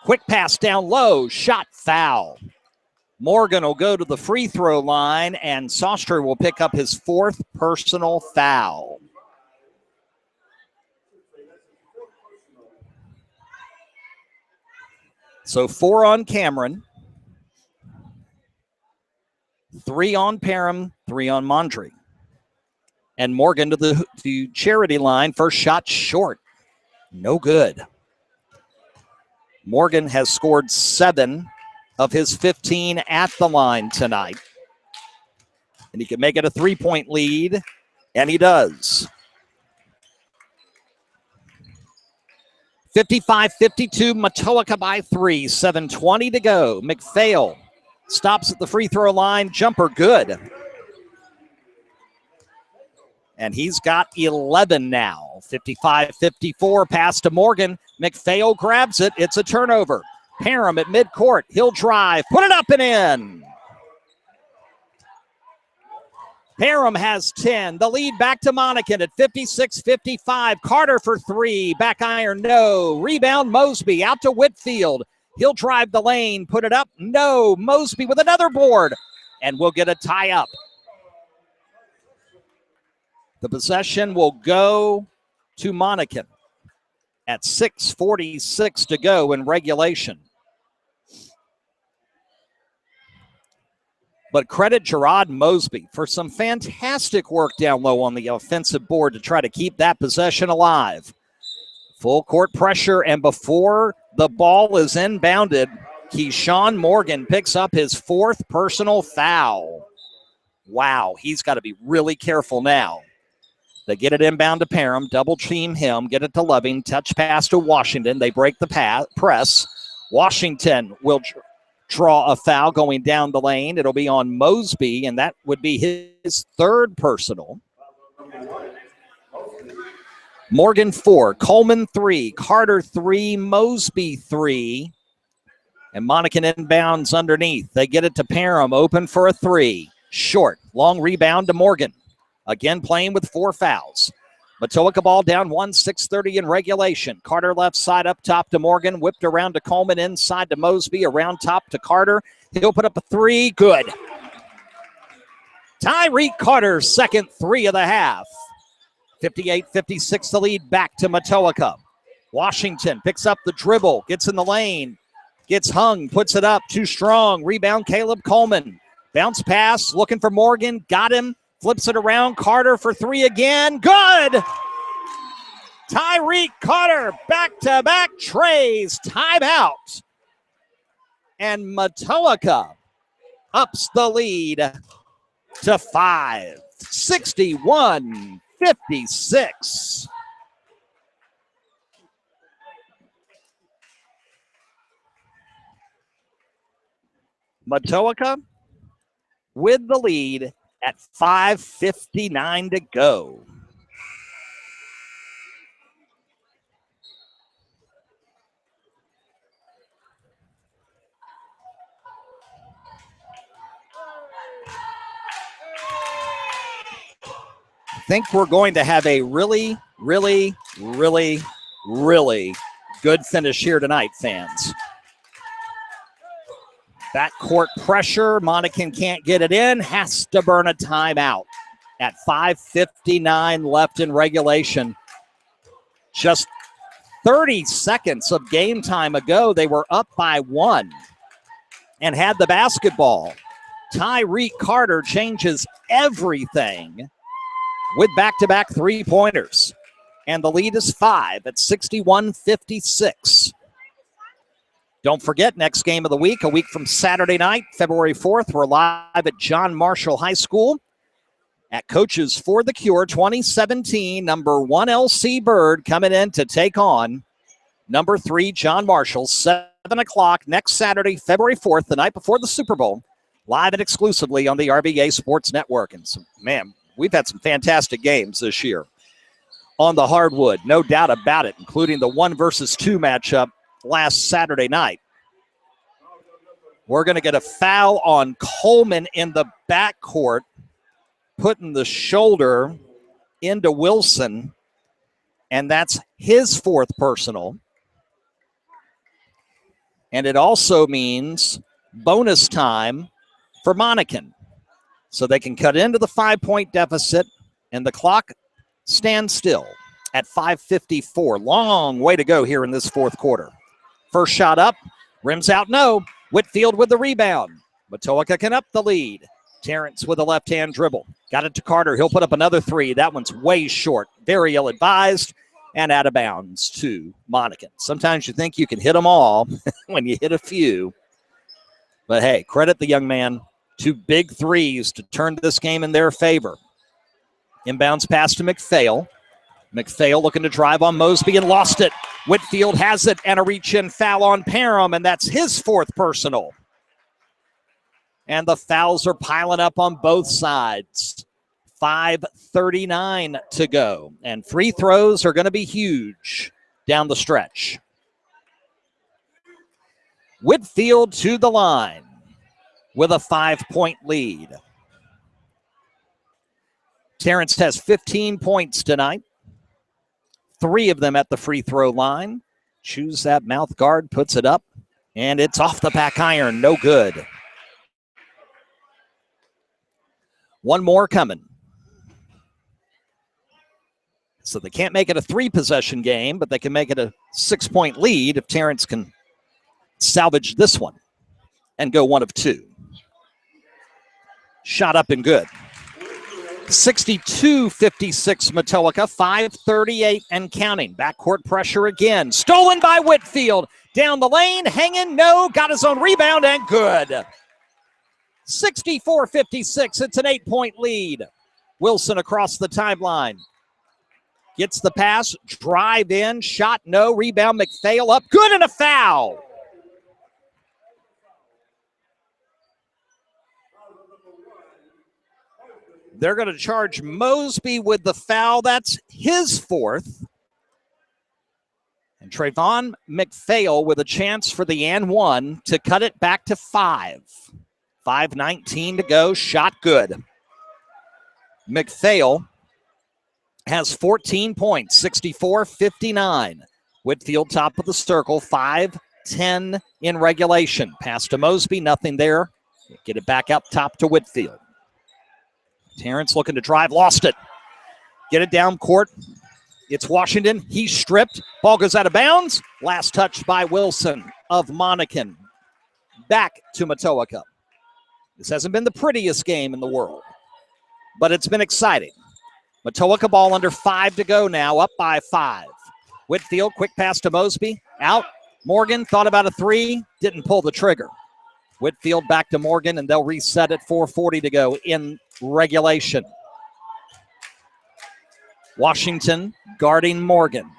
Quick pass down low, shot foul. Morgan will go to the free throw line, and Sostre will pick up his 4th personal foul. So 4 on Cameron, 3 on Parham, 3 on Mondry. And Morgan to the charity line. First shot short. No good. Morgan has scored 7 of his 15 at the line tonight. And he can make it a 3-point lead, and he does. 55-52, Matoaca by 3, 7:20 to go. McPhail stops at the free throw line, jumper good. And he's got 11 now. 55-54, pass to Morgan. McPhail grabs it. It's a turnover. Parham at midcourt. He'll drive. Put it up and in. Parham has 10. The lead back to Monacan at 56-55. Carter for 3. Back iron, no. Rebound, Mosby out to Whitfield. He'll drive the lane. Put it up. No. Mosby with another board. And we'll get a tie up. The possession will go to Monacan at 6:46 to go in regulation. But credit Gerard Mosby for some fantastic work down low on the offensive board to try to keep that possession alive. Full court pressure, and before the ball is inbounded, Keyshawn Morgan picks up his 4th personal foul. Wow, he's got to be really careful now. They get it inbound to Parham, double team him, get it to Loving, touch pass to Washington. They break the press. Washington will draw a foul going down the lane. It'll be on Mosby, and that would be his 3rd personal. Morgan 4, Coleman 3, Carter 3, Mosby 3. And Monacan inbounds underneath. They get it to Parham, open for a 3. Short, long rebound to Morgan. Again, playing with 4 fouls. Matoaca ball down 1, 6:30 in regulation. Carter left side up top to Morgan. Whipped around to Coleman, inside to Mosby. Around top to Carter. He'll put up a 3. Good. Tyreek Carter's 2nd 3 of the half. 58-56 the lead back to Matoaca. Washington picks up the dribble. Gets in the lane. Gets hung. Puts it up. Too strong. Rebound Caleb Coleman. Bounce pass. Looking for Morgan. Got him. Flips it around. Carter for 3 again. Good! Tyreek Carter, back-to-back trays. Timeout. And Matoaca ups the lead to 5. 61-56. Matoaca with the lead at 5:59 to go. I think we're going to have a really, really, really, really good finish here tonight, fans. Backcourt pressure. Monacan can't get it in. Has to burn a timeout at 5:59 left in regulation. Just 30 seconds of game time ago, they were up by 1 and had the basketball. Tyreek Carter changes everything with back-to-back 3-pointers. And the lead is 5 at 61-56. Don't forget, next game of the week, a week from Saturday night, February 4th, we're live at John Marshall High School at Coaches for the Cure 2017, number 1 LC Bird coming in to take on Number 3, John Marshall, 7 o'clock next Saturday, February 4th, the night before the Super Bowl, live and exclusively on the RVA Sports Network. And man, we've had some fantastic games this year on the hardwood, no doubt about it, including the 1 versus 2 matchup last Saturday night. We're going to get a foul on Coleman in the backcourt, putting the shoulder into Wilson, and that's his 4th personal. And it also means bonus time for Monacan. So they can cut into the 5-point deficit, and the clock stands still at 5:54. Long way to go here in this 4th quarter. First shot up, rims out, no. Whitfield with the rebound. Matoaca can up the lead. Terrence with a left-hand dribble. Got it to Carter. He'll put up another 3. That one's way short. Very ill-advised. And out of bounds to Monacan. Sometimes you think you can hit them all when you hit a few. But, hey, credit the young man. 2 big threes to turn this game in their favor. Inbounds pass to McPhail. McPhail looking to drive on Mosby and lost it. Whitfield has it and a reach-in foul on Parham, and that's his 4th personal. And the fouls are piling up on both sides. 5:39 to go. And free throws are going to be huge down the stretch. Whitfield to the line with a 5-point lead. Terrence has 15 points tonight. 3 of them at the free throw line. Choose that mouth guard, puts it up, and it's off the back iron. No good. 1 more coming. So they can't make it a 3-possession game, but they can make it a 6-point lead if Terrence can salvage this one and go 1 of 2. Shot up and good. 62-56 Matoaca, 5:38 and counting. Backcourt pressure again. Stolen by Whitfield. Down the lane, hanging, no. Got his own rebound and good. 64-56, it's an 8-point lead. Wilson across the timeline. Gets the pass, drive in, shot no, rebound McPhail up, good, and a foul. They're going to charge Mosby with the foul. That's his 4th. And Trayvon McPhail with a chance for the and 1 to cut it back to 5. 5:19 to go, shot good. McPhail has 14 points, 64-59. Whitfield top of the circle, 5:10 in regulation. Pass to Mosby, nothing there. Get it back up top to Whitfield. Terrence looking to drive, lost it. Get it down court. It's Washington. He's stripped. Ball goes out of bounds. Last touch by Wilson of Monacan. Back to Matoaca. This hasn't been the prettiest game in the world, but it's been exciting. Matoaca ball under 5 to go now, up by 5. Whitfield, quick pass to Mosby. Out. Morgan thought about a 3, didn't pull the trigger. Whitfield back to Morgan, and they'll reset at 4:40 to go in regulation. Washington guarding Morgan.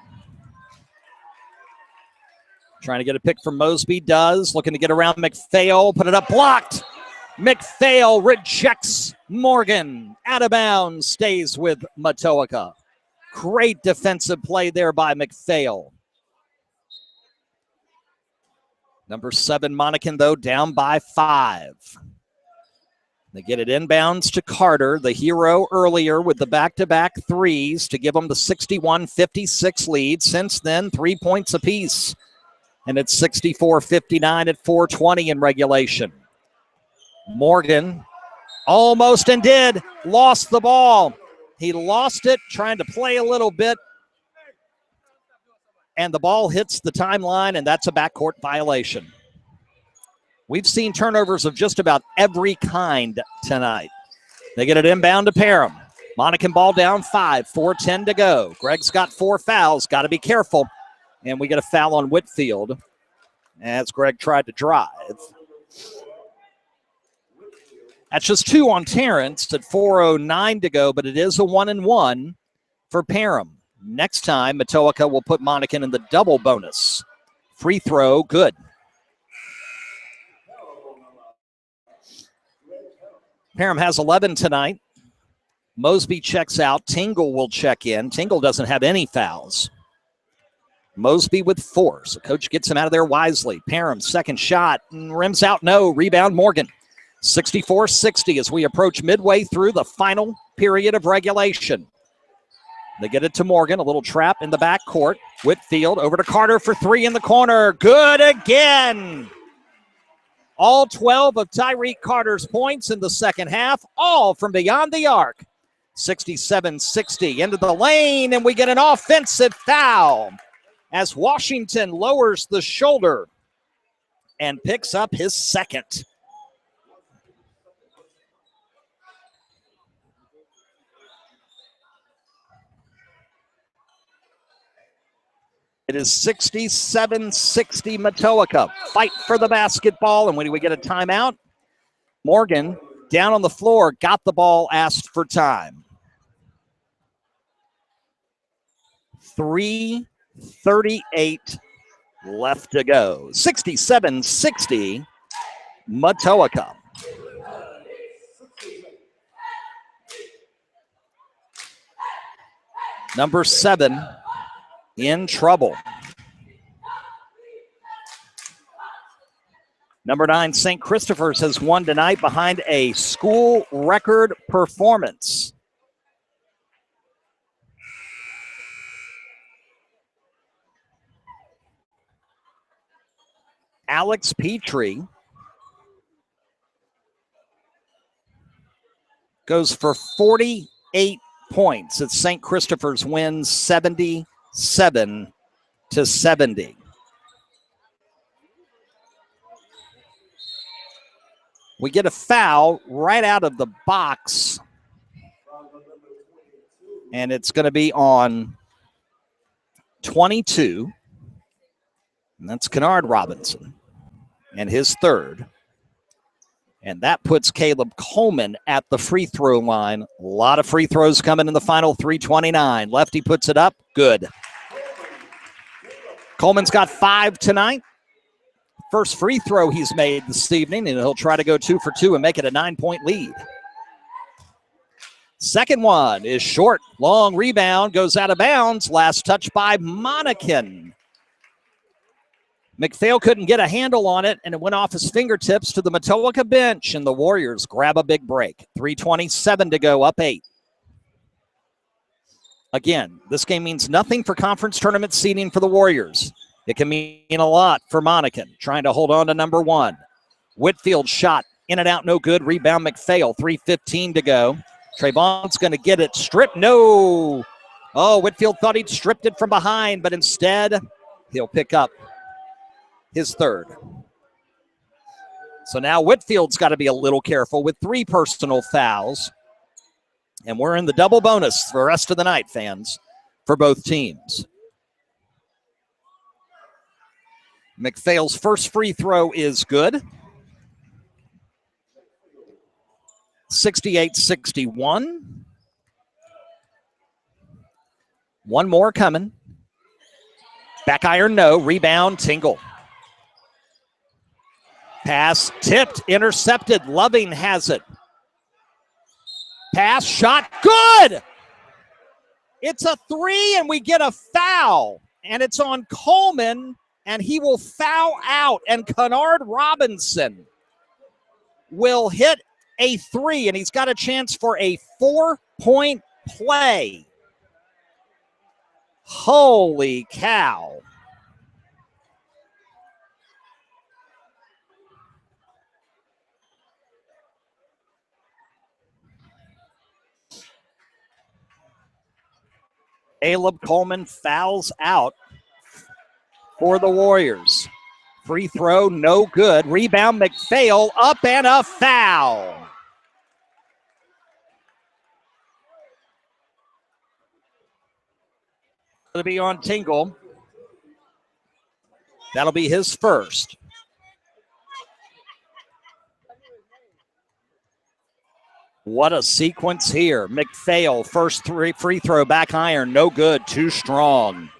Trying to get a pick from Mosby, does. Looking to get around McPhail, put it up, blocked. McPhail rejects Morgan. Out of bounds, stays with Matoaca. Great defensive play there by McPhail. Number 7, Monacan, though, down by 5. They get it inbounds to Carter, the hero earlier with the back-to-back 3s to give them the 61-56 lead. Since then, 3 points apiece. And it's 64-59 at 4:20 in regulation. Morgan almost and did. Lost the ball. He lost it trying to play a little bit. And the ball hits the timeline, and that's a backcourt violation. We've seen turnovers of just about every kind tonight. They get it inbound to Parham. Monacan ball down 5, 4:10 to go. Greg's got 4 fouls, got to be careful. And we get a foul on Whitfield as Greg tried to drive. That's just 2 on Terrence at 4:09 to go, but it is a 1-and-1 for Parham. Next time, Matoaca will put Monacan in the double bonus. Free throw, good. Parham has 11 tonight. Mosby checks out. Tingle will check in. Tingle doesn't have any fouls. Mosby with 4. So coach gets him out of there wisely. Parham, second shot. Rims out, no. Rebound, Morgan. 64-60 as we approach midway through the final period of regulation. They get it to Morgan. A little trap in the back court. Whitfield over to Carter for 3 in the corner. Good again. All 12 of Tyreek Carter's points in the second half, all from beyond the arc. 67-60 into the lane, and we get an offensive foul as Washington lowers the shoulder and picks up his second. It is 67-60 Matoaca. Fight for the basketball, and when do we get a timeout? Morgan down on the floor, got the ball, asked for time. 3:38 left to go. 67-60 Matoaca. Number 7 in trouble. Number 9, St. Christopher's has won tonight behind a school record performance. Alex Petrie goes for 48 points as St. Christopher's wins 77-70. We get a foul right out of the box, and it's going to be on 22, and that's Kennard Robinson, and his third. And that puts Caleb Coleman at the free throw line. A lot of free throws coming in the final 3:29. Lefty puts it up, good. Coleman's got 5 tonight. First free throw he's made this evening, and he'll try to go 2 for 2 and make it a 9-point lead. Second one is short. Long rebound, goes out of bounds. Last touch by Monacan. McPhail couldn't get a handle on it, and it went off his fingertips to the Matoaca bench, and the Warriors grab a big break. 3:27 to go, up 8. Again, this game means nothing for conference tournament seeding for the Warriors. It can mean a lot for Monacan, trying to hold on to number 1. Whitfield shot, in and out, no good. Rebound McPhail, 3:15 to go. Trayvon's going to get it. Strip, no. Oh, Whitfield thought he'd stripped it from behind, but instead he'll pick up his third. So now Whitfield's got to be a little careful with 3 personal fouls. And we're in the double bonus for the rest of the night, fans, for both teams. McPhail's first free throw is good. 68-61. One more coming. Back iron, no. Rebound, Tingle. Pass tipped, intercepted. Loving has it. Pass, shot, good! It's a 3, and we get a foul. And it's on Coleman, and he will foul out. And Kennard Robinson will hit a 3, and he's got a chance for a 4-point play. Holy cow. Caleb Coleman fouls out for the Warriors. Free throw, no good. Rebound, McPhail, up and a foul. Going to be on Tingle. That'll be his first. What a sequence here. McPhail, first free throw, back iron, no good, too strong.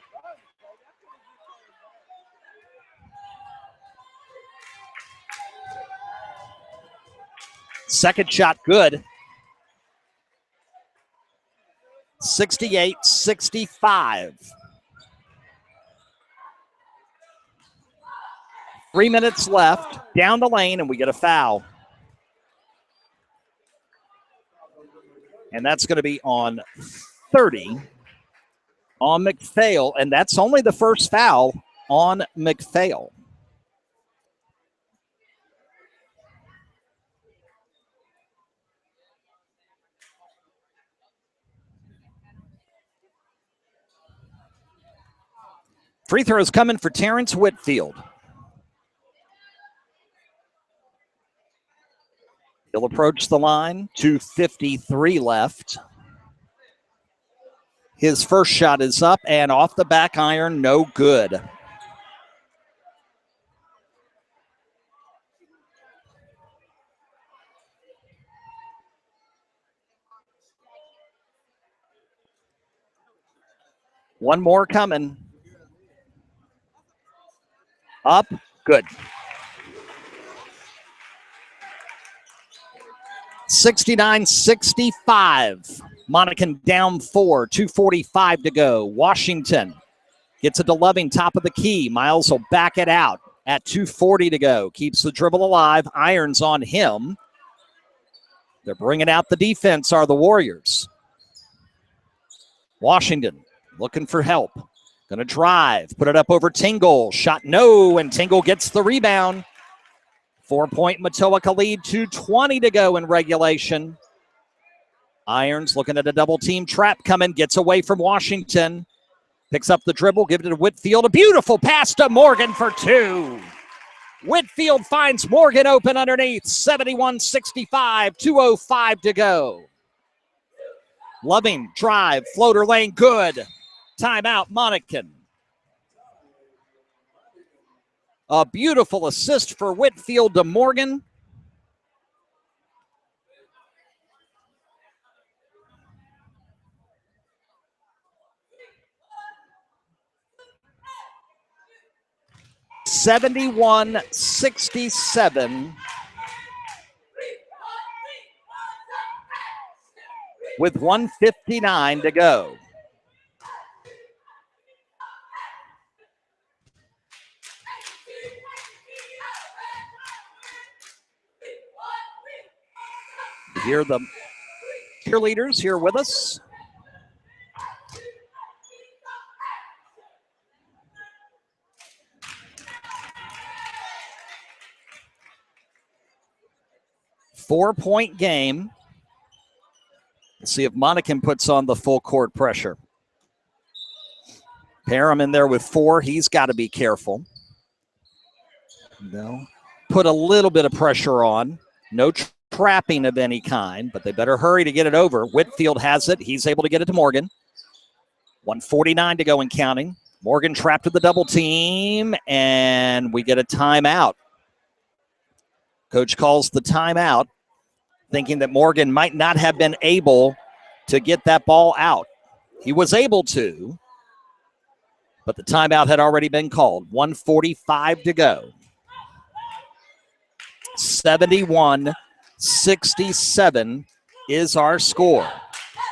Second shot, good. 68-65. 3 minutes left, down the lane, and we get a foul. And that's going to be on 30 on McPhail, and that's only the first foul on McPhail. Free throws coming for Terrence Whitfield. He'll approach the line, 2:53 left. His first shot is up and off the back iron, no good. One more coming. Up, good. 69-65. Monacan down 4, 2:45 to go. Washington gets it to Loving, top of the key. Miles will back it out at 2:40 to go. Keeps the dribble alive. Irons on him. They're bringing out the defense, are the Warriors. Washington looking for help. Going to drive, put it up over Tingle. Shot no, and Tingle gets the rebound. 4-point Matoaca lead, 2:20 to go in regulation. Irons looking at a double-team trap coming, gets away from Washington. Picks up the dribble, gives it to Whitfield. A beautiful pass to Morgan for two. Whitfield finds Morgan open underneath, 71-65, 2:05 to go. Loving, drive, floater lane, good. Timeout, Monacan. A beautiful assist for Whitfield to Morgan. (71-67) with 1:59 to go. You hear the cheerleaders here with us. Four-point game. Let's see if Monacan puts on the full court pressure. Parham in there with 4. He's got to be careful. No. Put a little bit of pressure on. No trapping of any kind, but they better hurry to get it over. Whitfield has it. He's able to get it to Morgan. 1:49 to go and counting. Morgan trapped with the double team, and we get a timeout. Coach calls the timeout, thinking that Morgan might not have been able to get that ball out. He was able to, but the timeout had already been called. 1:45 to go. 71-67 is our score.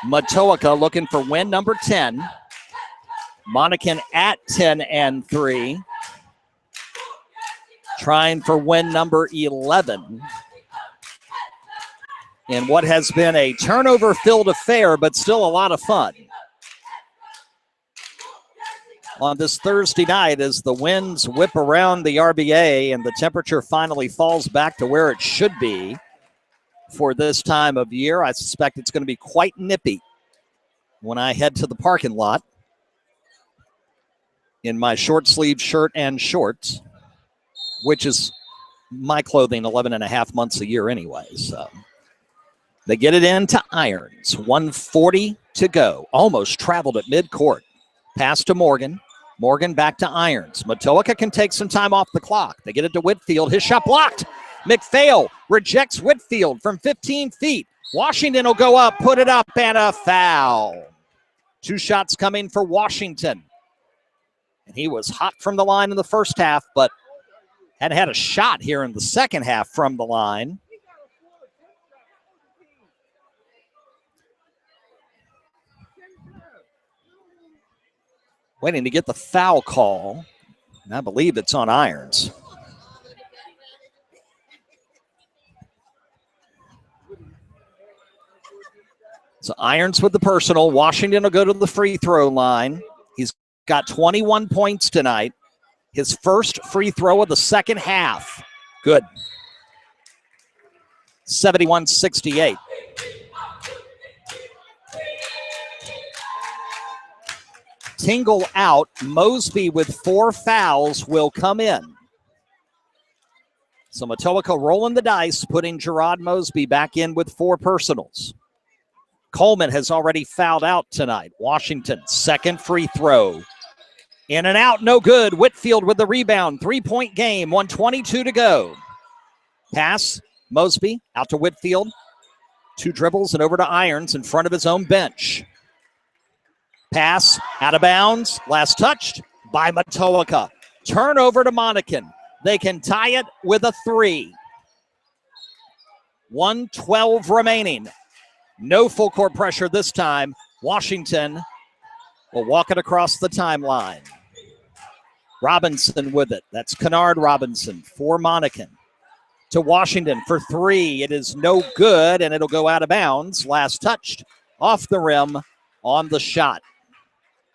Matoaca looking for win number 10. Monacan at 10-3. Trying for win number 11. In what has been a turnover-filled affair, but still a lot of fun. On this Thursday night, as the winds whip around the RVA and the temperature finally falls back to where it should be for this time of year, I suspect it's going to be quite nippy when I head to the parking lot in my short-sleeve shirt and shorts, which is my clothing 11 and a half months a year anyway. So they get it into Irons. 1:40 to go. Almost traveled at midcourt. Pass to Morgan. Morgan back to Irons. Matoaca can take some time off the clock. They get it to Whitfield. His shot blocked. McPhail rejects Whitfield from 15 feet. Washington will go up, put it up, and a foul. 2 shots coming for Washington. And he was hot from the line in the first half, but hadn't had a shot here in the second half from the line. Waiting to get the foul call. And I believe it's on Irons. So Irons with the personal. Washington will go to the free throw line. He's got 21 points tonight. His first free throw of the second half. Good. 71-68. Tingle out. Mosby with 4 fouls will come in. So Matoaca rolling the dice, putting Gerard Mosby back in with 4 personals. Coleman has already fouled out tonight. Washington, second free throw. In and out, no good. Whitfield with the rebound. 3-point game, 1:22 to go. Pass, Mosby out to Whitfield. 2 dribbles and over to Irons in front of his own bench. Pass, out of bounds. Last touched by Matoaca. Turnover to Monacan. They can tie it with a 3. 1:12 remaining. No full court pressure this time. Washington will walk it across the timeline. Robinson with it. That's Kennard Robinson for Monacan. To Washington for 3. It is no good, and it'll go out of bounds. Last touched off the rim on the shot.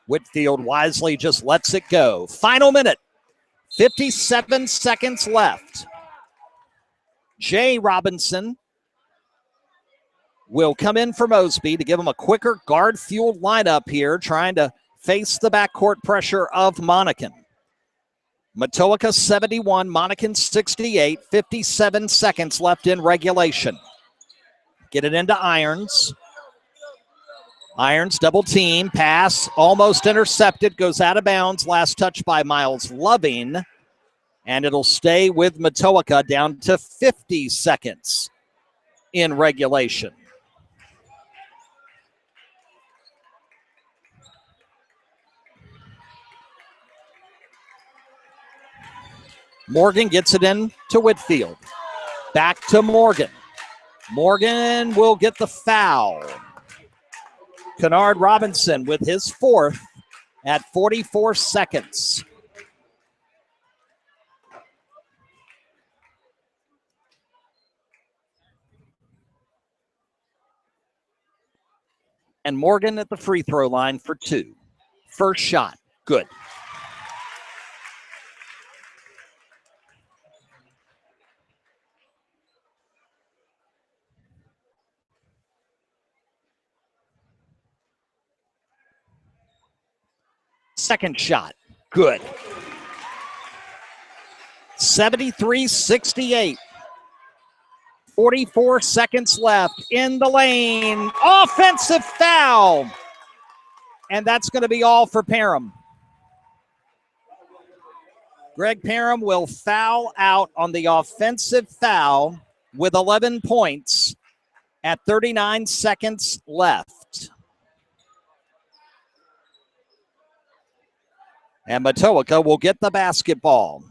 Whitfield wisely just lets it go. Final minute. 57 seconds left. Jay Robinson will come in for Mosby to give him a quicker guard-fueled lineup here, trying to face the backcourt pressure of Monacan. Matoaca 71, Monacan 68, 57 seconds left in regulation. Get it into Irons. Irons double team, pass, almost intercepted, goes out of bounds. Last touch by Miles Loving, and it'll stay with Matoaca down to 50 seconds in regulation. Morgan gets it in to Whitfield. Back to Morgan. Morgan will get the foul. Kennard Robinson with his 4th at 44 seconds. And Morgan at the free throw line for 2. First shot, good. Second shot, good. 73-68. 44 seconds left in the lane. Offensive foul. And that's going to be all for Parham. Greg Parham will foul out on the offensive foul with 11 points at 39 seconds left. And Matoaca will get the basketball.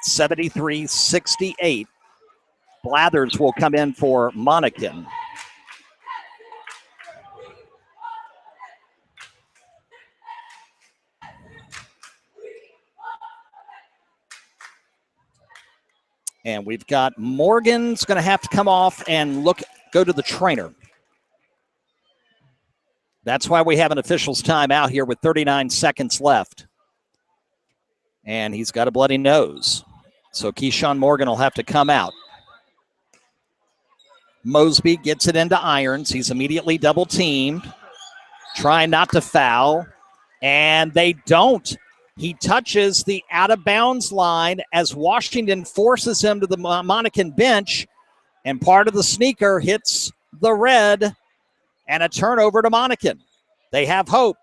(73-68). Blathers will come in for Monacan. And we've got Morgan's going to have to come off and go to the trainer. That's why we have an official's timeout here with 39 seconds left. And he's got a bloody nose. So Keyshawn Morgan will have to come out. Mosby gets it into Irons. He's immediately double teamed. Trying not to foul. And they don't. He touches the out-of-bounds line as Washington forces him to the Monacan bench, and part of the sneaker hits the red, and a turnover to Monacan. They have hope.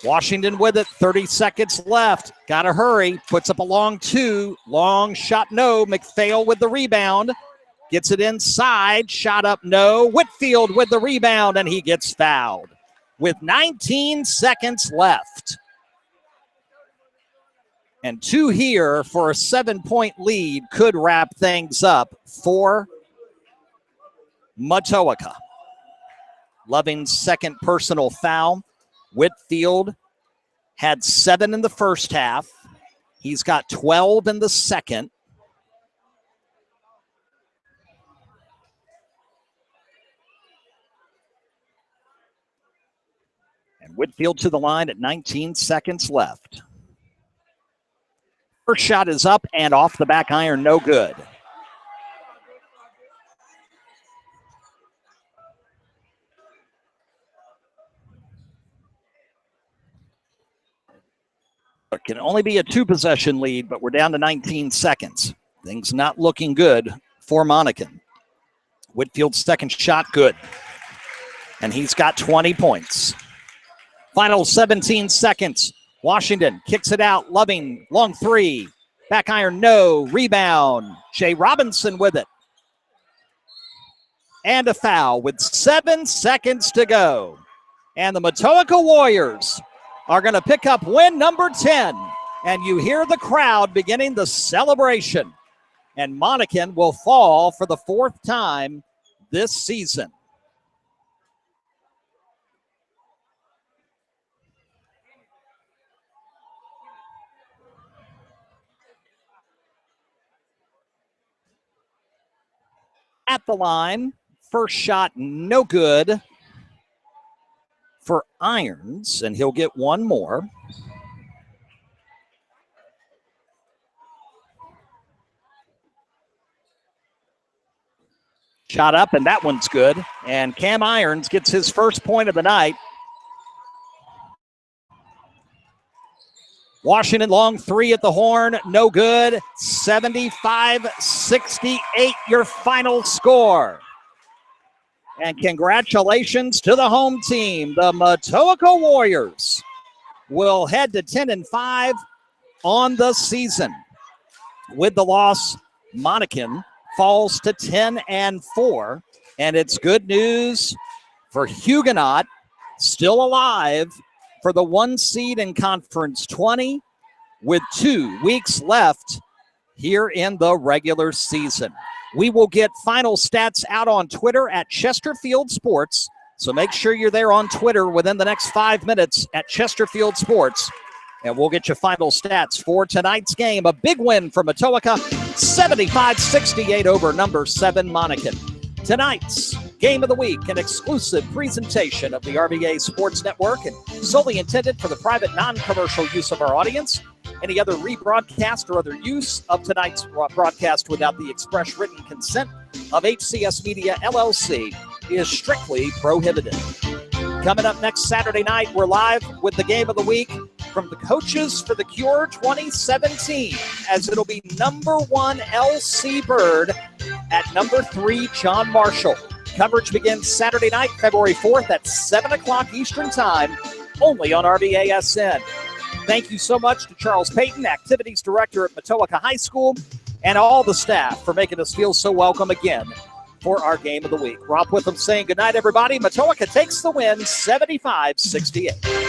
Washington with it, 30 seconds left. Got to hurry. Puts up a long 2. Long shot, no. McPhail with the rebound. Gets it inside. Shot up, no. Whitfield with the rebound, and he gets fouled with 19 seconds left. And 2 here for a 7-point lead could wrap things up for Matoaca. Loving's second personal foul. Whitfield had 7 in the first half. He's got 12 in the second. And Whitfield to the line at 19 seconds left. First shot is up and off the back iron, no good. It can only be a 2-possession lead, but we're down to 19 seconds. Things not looking good for Monacan. Whitfield's second shot, good. And he's got 20 points. Final 17 seconds. Washington kicks it out. Loving, long 3. Back iron, no. Rebound. Jay Robinson with it. And a foul with 7 seconds to go. And the Matoaca Warriors are going to pick up win number 10. And you hear the crowd beginning the celebration. And Monacan will fall for the 4th time this season. At the line, first shot no good for Irons, and he'll get one more. Shot up, and that one's good. And Cam Irons gets his first point of the night. Washington long 3 at the horn, no good. 75-68, your final score. And congratulations to the home team. The Matoaca Warriors will head to 10-5 on the season. With the loss, Monacan falls to 10-4. And it's good news for Huguenot, still alive for the 1 seed in Conference 20 with 2 weeks left here in the regular season. We will get final stats out on Twitter at Chesterfield Sports. So make sure you're there on Twitter within the next 5 minutes at Chesterfield Sports. And we'll get you final stats for tonight's game. A big win for Matoaca, 75-68 over number 7 Monacan. Tonight's Game of the Week, an exclusive presentation of the RVA Sports Network and solely intended for the private, non-commercial use of our audience. Any other rebroadcast or other use of tonight's broadcast without the express written consent of HCS Media, LLC is strictly prohibited. Coming up next Saturday night, we're live with the Game of the Week from the Coaches for the Cure 2017, as it'll be number 1 LC Bird at number 3 John Marshall. Coverage begins Saturday night, February 4th at 7 o'clock Eastern Time, only on RVASN. Thank you so much to Charles Payton, Activities Director at Matoaca High School, and all the staff for making us feel so welcome again for our Game of the Week. Rob Witham saying goodnight, everybody. Matoaca takes the win, 75-68.